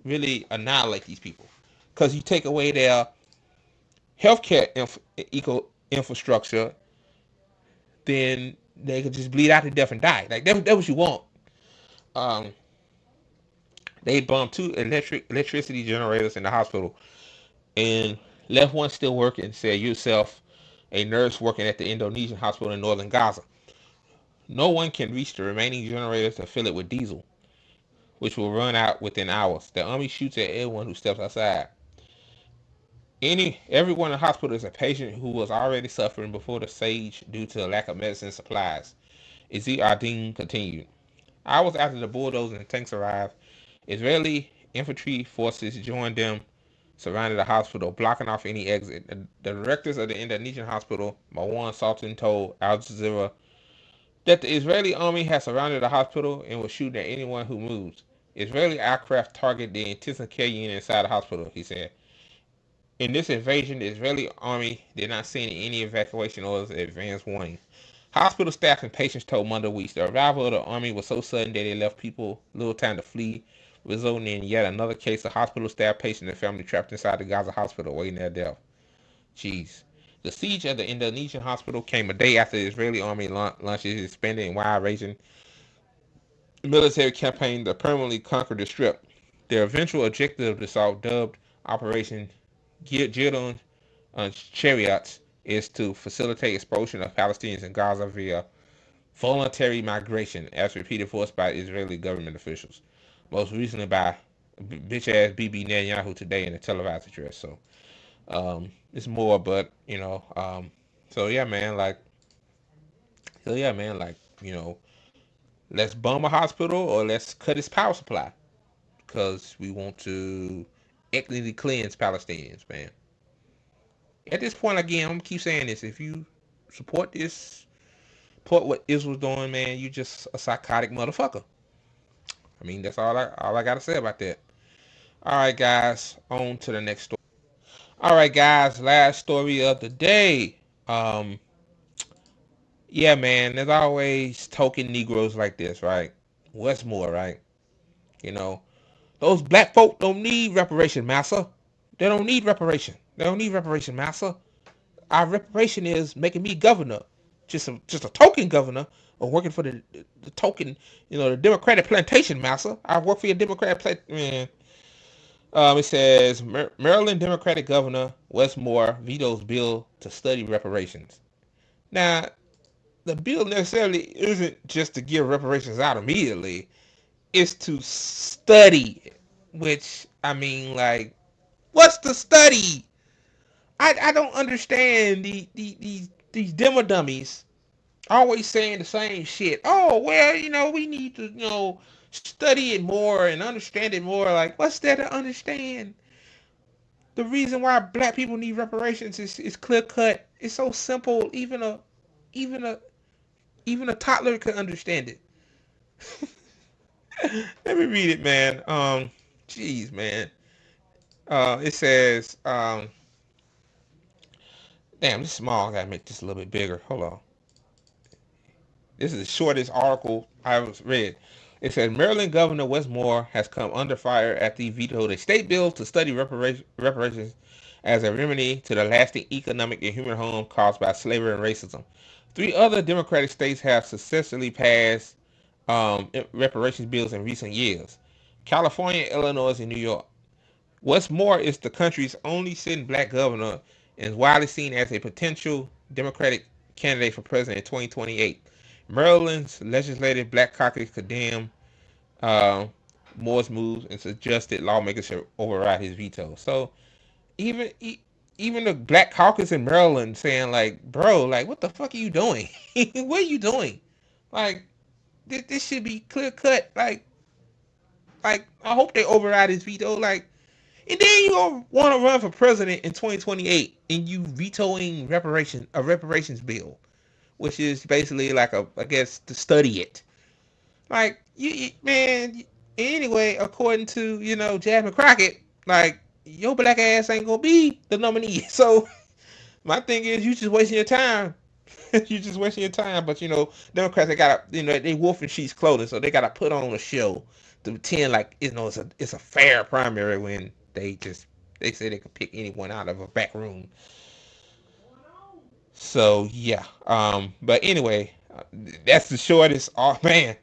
really annihilate these people, because you take away their healthcare infrastructure, then they could just bleed out to death and die. Like that's what you want. Um, they bombed two electricity generators in the hospital and left one still working. Said yourself, a nurse working at the Indonesian hospital in northern Gaza. No one can reach the remaining generators to fill it with diesel, which will run out within hours. The army shoots at everyone who steps outside. Everyone in the hospital is a patient who was already suffering before the siege due to a lack of medicine supplies. Izzy Ardeen continued. Hours after the bulldozers and tanks arrived, Israeli infantry forces joined them, surrounded the hospital, blocking off any exit. The directors of the Indonesian hospital, Marwan Sultan, told Al Jazeera that the Israeli army had surrounded the hospital and was shooting at anyone who moves. Israeli aircraft targeted the intensive care unit inside the hospital, he said. In this invasion, the Israeli army did not send any evacuation orders or advance warning. Hospital staff and patients told Monday Weiss the arrival of the army was so sudden that it left people little time to flee, resulting in yet another case of hospital staff, patient, and family trapped inside the Gaza hospital waiting their death. Jeez. The siege of the Indonesian hospital came a day after the Israeli army launched its expanded and wide-ranging military campaign to permanently conquer the strip. Their eventual objective of the assault, dubbed Operation Gideon Chariots, is to facilitate expulsion of Palestinians in Gaza via voluntary migration, as repeated force by Israeli government officials. Most recently by bitch-ass Bibi Netanyahu today in a televised address. So it's more, but so yeah, man, let's bomb a hospital or let's cut its power supply. because we want to ethnically cleanse Palestinians, man. At this point, again, I'm gonna keep saying this. If you support what Israel's doing, man, you just a psychotic motherfucker. I mean, that's all I gotta say about that. All right, guys, on to the next story. All right, guys, last story of the day. Yeah, man, there's always token Negroes like this, right? What's more, right? You know, those black folk don't need reparation, massa. They don't need reparation. They don't need reparation, massa. Our reparation is making me governor, just a token governor, or working for the token, the Democratic plantation, massa. I work for your Democratic man. It says Maryland Democratic Governor Westmore vetoes bill to study reparations. Now, the bill necessarily isn't just to give reparations out immediately. It's to study it, which, I mean, like, what's the study? I don't understand these demo dummies always saying the same shit. Oh, well, we need to, study it more and understand it more. Like, what's there to understand? The reason why black people need reparations is clear cut. It's so simple. Even a toddler can understand it. Let me read it, man. Jeez, man. It says, damn, this is small. I gotta make this a little bit bigger. Hold on. This is the shortest article I've read. It says Maryland Governor Westmore has come under fire after he vetoed a state bill to study reparations as a remedy to the lasting economic and human harm caused by slavery and racism. 3 other Democratic states have successfully passed reparations bills in recent years: California, Illinois, and New York. Westmore is the country's only sitting black governor and is widely seen as a potential Democratic candidate for president in 2028. Maryland's legislative black caucus condemned Moore's moves and suggested lawmakers should override his veto. So even the black caucus in Maryland saying, like, bro, like, what the fuck are you doing? What are you doing? Like, this should be clear cut. Like I hope they override his veto. Like, and then you gonna want to run for president in 2028 and you vetoing a reparations bill, which is basically like I guess to study it. Like, man. Anyway, according to Jasmine Crockett, like, your black ass ain't gonna be the nominee. So my thing is, you just wasting your time. You just wasting your time. But Democrats, they gotta, they wolf in sheep's clothing, so they gotta put on a show to pretend like it's a fair primary when they say they could pick anyone out of a back room. So yeah. But anyway, that's the shortest. Oh man,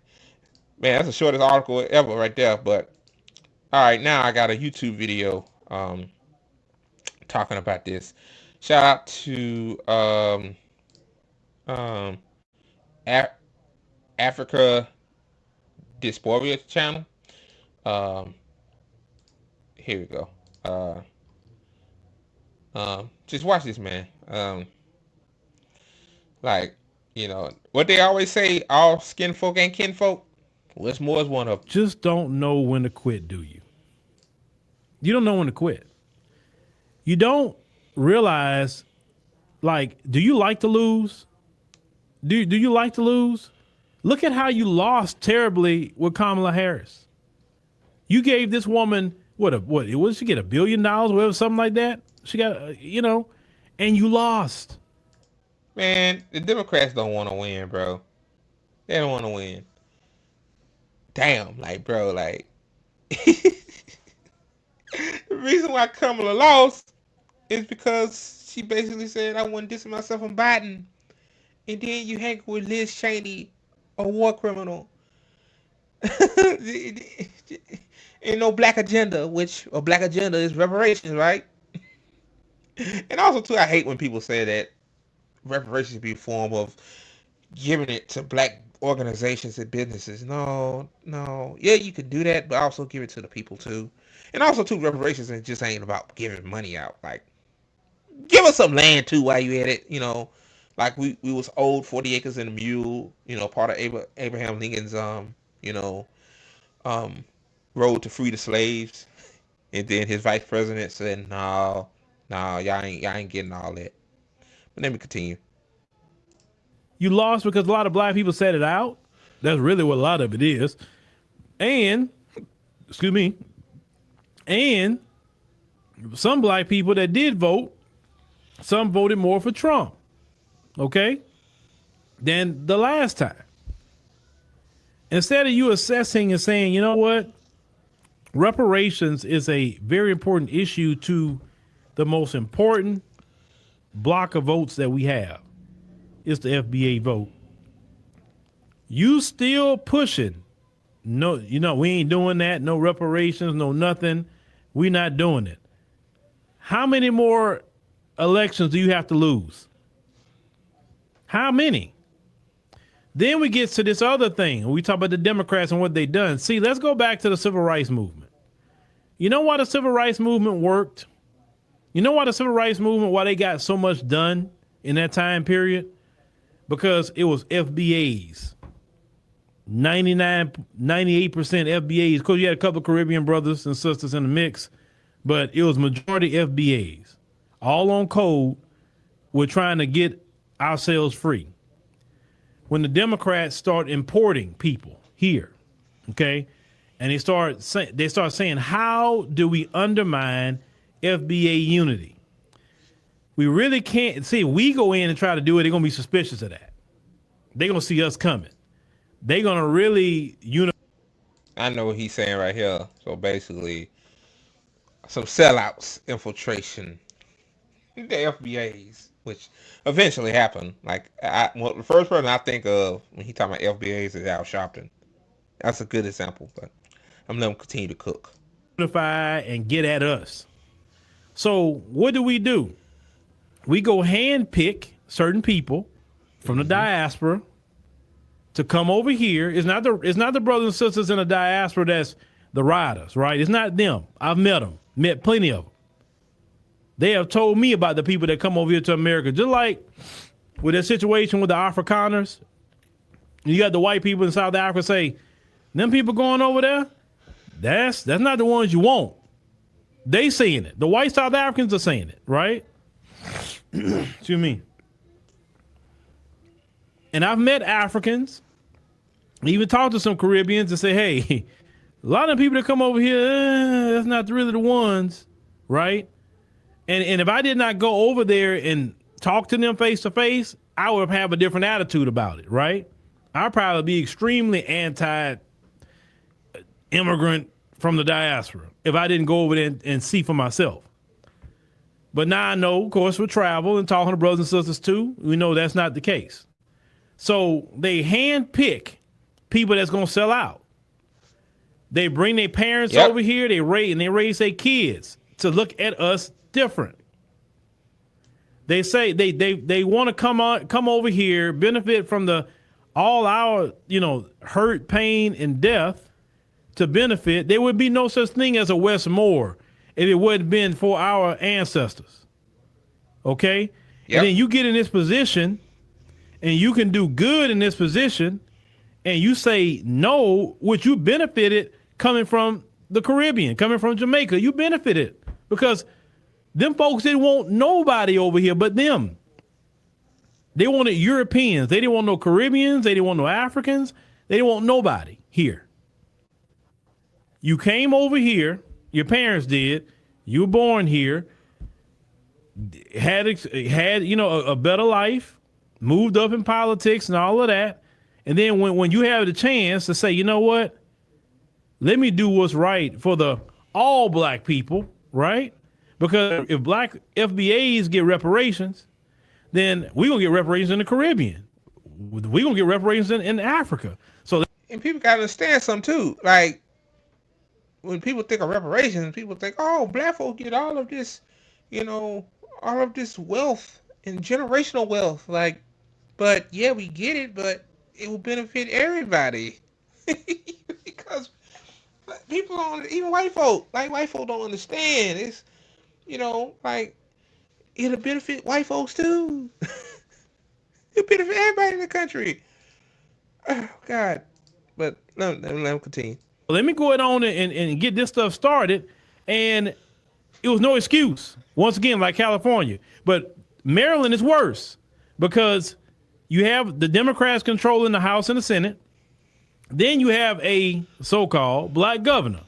that's the shortest article ever right there. But all right, now I got a YouTube video talking about this. Shout out to Africa Dysphoria channel. Here we go. Just watch this, man. Like, what they always say, all skin folk ain't kin folk. Westmore is one of them. Just don't know when to quit, do you? You don't know when to quit. You don't realize, like, do you like to lose? Do you like to lose? Look at how you lost terribly with Kamala Harris. You gave this woman, what did she get, $1 billion, whatever, something like that? She got, and you lost. Man, the Democrats don't want to win, bro. They don't want to win. Damn, like, bro, like, the reason why Kamala lost is because she basically said, I want to distance myself from Biden. And then you hang with Liz Cheney, a war criminal. Ain't no black agenda, which a black agenda is reparations, right? And also, too, I hate when people say that reparations be a form of giving it to black organizations and businesses. No. Yeah, you could do that, but also give it to the people, too. And also, too, reparations just ain't about giving money out. Like, give us some land, too, while you at it, Like, we was owed 40 acres and a mule, part of Abraham Lincoln's, road to free the slaves, and then his vice president said, "No, no, y'all ain't getting all that." But let me continue. You lost because a lot of black people said it out. That's really what a lot of it is. And, excuse me, and some black people that did vote, some voted more for Trump, okay, than the last time. Instead of you assessing and saying, you know what, reparations is a very important issue to the most important block of votes that we have, is the FBA vote. You still pushing, no, we ain't doing that, no reparations, no nothing, we not doing it. How many more elections do you have to lose? How many? Then we get to this other thing. We talk about the Democrats and what they done. See, let's go back to the civil rights movement. You know why the civil rights movement worked? You know why the civil rights movement, why they got so much done in that time period? Because it was FBAs. 98% FBAs. Of course, you had a couple of Caribbean brothers and sisters in the mix, but it was majority FBAs. All on code. We're trying to get ourselves free. When the Democrats start importing people here, okay, and they start saying, how do we undermine FBA unity? We really can't. See, if we go in and try to do it, they're going to be suspicious of that. They're going to see us coming. They're going to really I know what he's saying right here. So basically, some sellouts, infiltration, the FBAs, which eventually happened. Like, the first person I think of when he talking about FBAs is Al Sharpton. That's a good example, but I'm letting him continue to cook. Unify and get at us. So what do? We go hand pick certain people from the diaspora to come over here. It's not the brothers and sisters in the diaspora that's the riders, right? It's not them. I've met plenty of them. They have told me about the people that come over here to America, just like with that situation with the Afrikaners. You got the white people in South Africa say, them people going over there, that's not the ones you want. They saying it. The white South Africans are saying it, right? Excuse me. And I've met Africans, even talked to some Caribbeans and say, hey, a lot of the people that come over here, that's not really the ones, right? And if I did not go over there and talk to them face to face, I would have a different attitude about it, right? I'd probably be extremely anti-immigrant from the diaspora if I didn't go over there and see for myself. But now I know, of course, with travel and talking to brothers and sisters too, we know that's not the case. So they handpick people that's going to sell out. They bring their parents over here, they raise their kids to look at us different. They say they want to come over here, benefit from all our hurt, pain, and death to benefit. There would be no such thing as a Westmore if it wouldn't been for our ancestors. Okay? Yep. And then you get in this position and you can do good in this position and you say no, which you benefited coming from the Caribbean, coming from Jamaica. You benefited because them folks didn't want nobody over here but them. They wanted Europeans. They didn't want no Caribbeans. They didn't want no Africans. They didn't want nobody here. You came over here. Your parents did. You were born here. Had a better life. Moved up in politics and all of that. And then when you have the chance to say, you know what? Let me do what's right for all black people, right? Because if black FBAs get reparations, then we're going to get reparations in the Caribbean. We're going to get reparations in Africa. And people got to understand something too. Like, when people think of reparations, people think, oh, black folk get all of this, all of this wealth and generational wealth. Like, but yeah, we get it, but it will benefit everybody. Because people even white folk don't understand. It's, like, it'll benefit white folks too. It'll benefit everybody in the country. Oh, God. But let me continue. let me go ahead on and get this stuff started. And it was no excuse. Once again, like California. But Maryland is worse because you have the Democrats controlling the House and the Senate. Then you have a so-called black governor.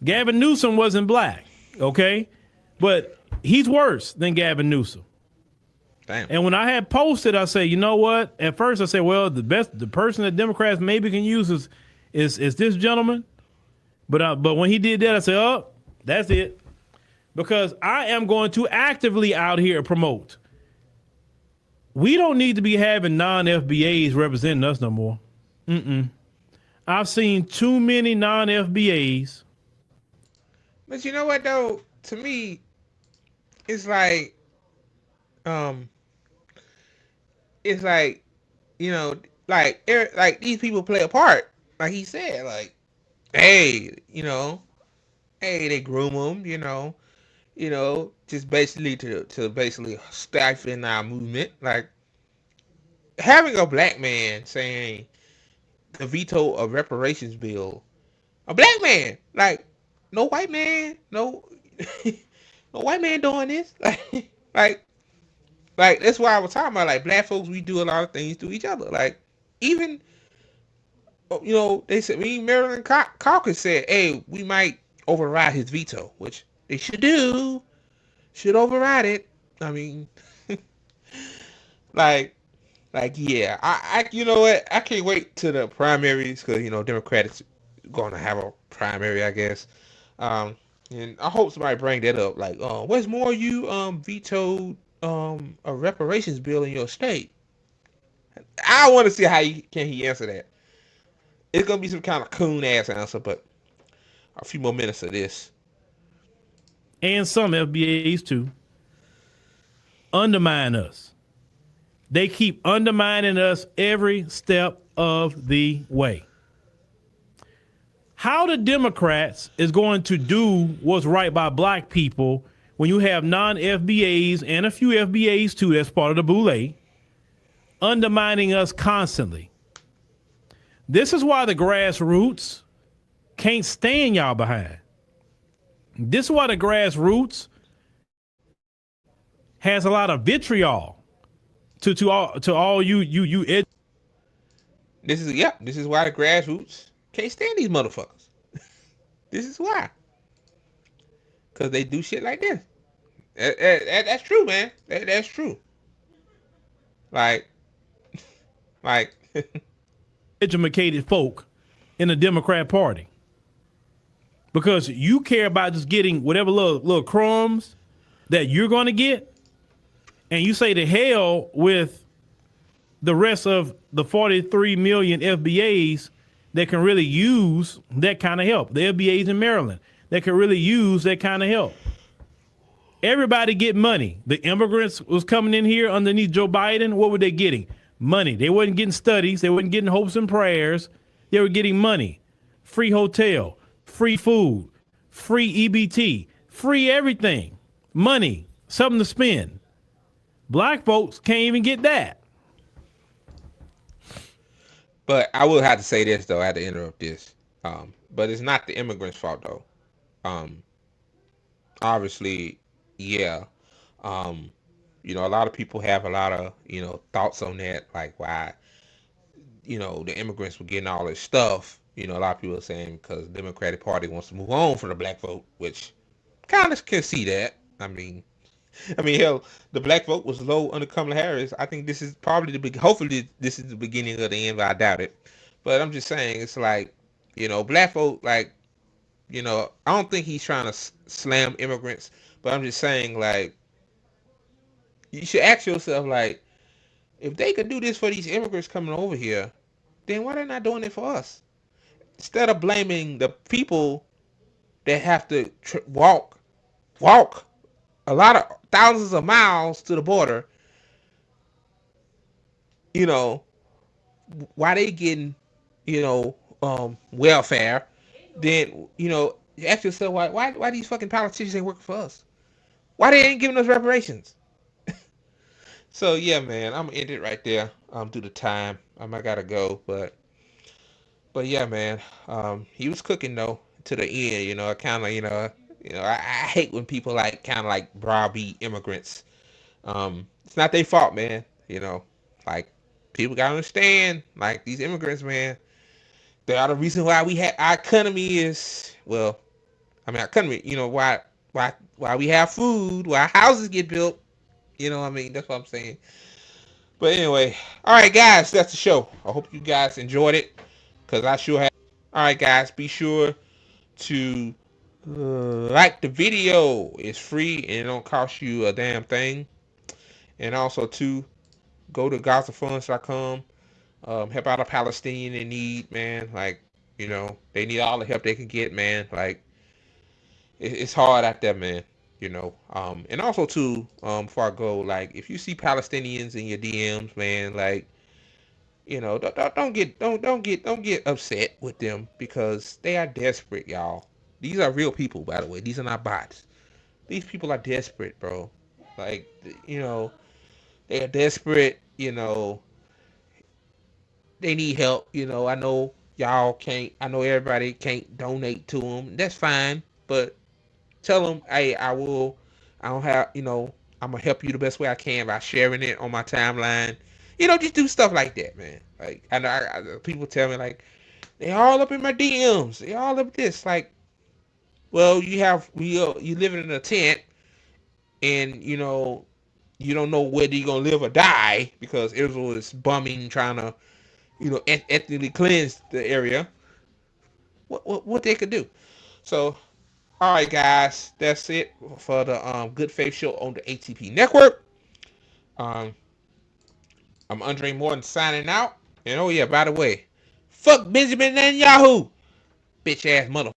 Gavin Newsom wasn't black, okay? But he's worse than Gavin Newsom. Damn. And when I had posted, I said, you know what? At first I said, well, the person that Democrats maybe can use is this gentleman. But when he did that, I said, oh, that's it. Because I am going to actively out here promote. We don't need to be having non-FBAs representing us no more. I've seen too many non-FBAs. But you know what though? To me, it's like, you know, like these people play a part. Like he said, like, hey, they groom them, just basically to basically stifle our movement. Like having a black man saying the veto of reparations bill, a black man, like no white man, no white man doing this, like that's why I was talking about, like, black folks, we do a lot of things to each other. Like even they said, Maryland caucus said, hey, we might override his veto, which they should override it. I mean, like yeah, I you know what, I can't wait to the primaries because Democrats going to have a primary, I guess. And I hope somebody bring that up, like, what's more, you vetoed a reparations bill in your state. I want to see how he answer that. It's gonna be some kind of coon ass answer, but a few more minutes of this. And some FBAs too undermine us. They keep undermining us every step of the way. How the Democrats is going to do what's right by black people when you have non-FBAs and a few FBAs too, that's part of the boule, undermining us constantly. This is why the grassroots can't stand y'all behind. This is why the grassroots has a lot of vitriol to all you. This is why the grassroots can't stand these motherfuckers. This is why. Because they do shit like this. That's true, man. That's true. Like educated folk in the Democrat Party. Because you care about just getting whatever little crumbs that you're going to get, and you say to hell with the rest of the 43 million FBAs that can really use that kind of help. The FBAs in Maryland that can really use that kind of help. Everybody get money. The immigrants was coming in here underneath Joe Biden. What were they getting? Money. They wasn't getting studies. They wasn't getting hopes and prayers. They were getting money. Free hotel, free food, free EBT, free everything. Money, something to spend. Black folks can't even get that. But I will have to say this, though. I had to interrupt this. But it's not the immigrants' fault, though. Obviously, yeah. A lot of people have a lot of, thoughts on that, like why, the immigrants were getting all this stuff. A lot of people are saying because the Democratic Party wants to move on from the black vote, which kind of can see that. I mean, hell, the black vote was low under Kamala Harris. I think this is probably hopefully this is the beginning of the end, but I doubt it. But I'm just saying, it's like, black vote, like, I don't think he's trying to slam immigrants, but I'm just saying, like, you should ask yourself, like, if they could do this for these immigrants coming over here, then why they not doing it for us? Instead of blaming the people that have to walk a lot of thousands of miles to the border, why they getting, welfare, then, ask yourself, why these fucking politicians ain't working for us? Why they ain't giving us reparations? So, yeah, man, I'm going to end it right there due to time. I gotta go, but But yeah, man, he was cooking though to the end. I kind of, I hate when people like kind of like browbeat immigrants. It's not their fault, man. Like people gotta understand, like these immigrants, man, they are the reason why we have our economy is well. I mean, our economy. Why we have food, why houses get built. What I mean? That's what I'm saying. But anyway, all right, guys, that's the show. I hope you guys enjoyed it, cause I sure have. All right, guys, be sure to like the video. It's free and it don't cost you a damn thing. And also to go to GazaFunds.com. Help out a Palestinian in need, man. Like, they need all the help they can get, man. Like, it's hard out there, man. And also too, before I go, like, if you see Palestinians in your DMs, man, like, don't get upset with them because they are desperate, y'all. These are real people, by the way. These are not bots. These people are desperate, bro. Like, they are desperate. They need help. I know y'all can't. I know everybody can't donate to them. That's fine, but tell them, hey, I will. I don't have. I'm gonna help you the best way I can by sharing it on my timeline. Just do stuff like that, man. Like I know people tell me like they all up in my DMs. They all up this. Like, well, you living in a tent, and you don't know whether you're gonna live or die because Israel is bombing, trying to ethnically cleanse the area. What they could do. So, all right, guys, that's it for the Good Faith Show on the ATP Network. I'm Andre Morton signing out. And oh yeah, by the way, fuck Benjamin Netanyahu, bitch ass mother.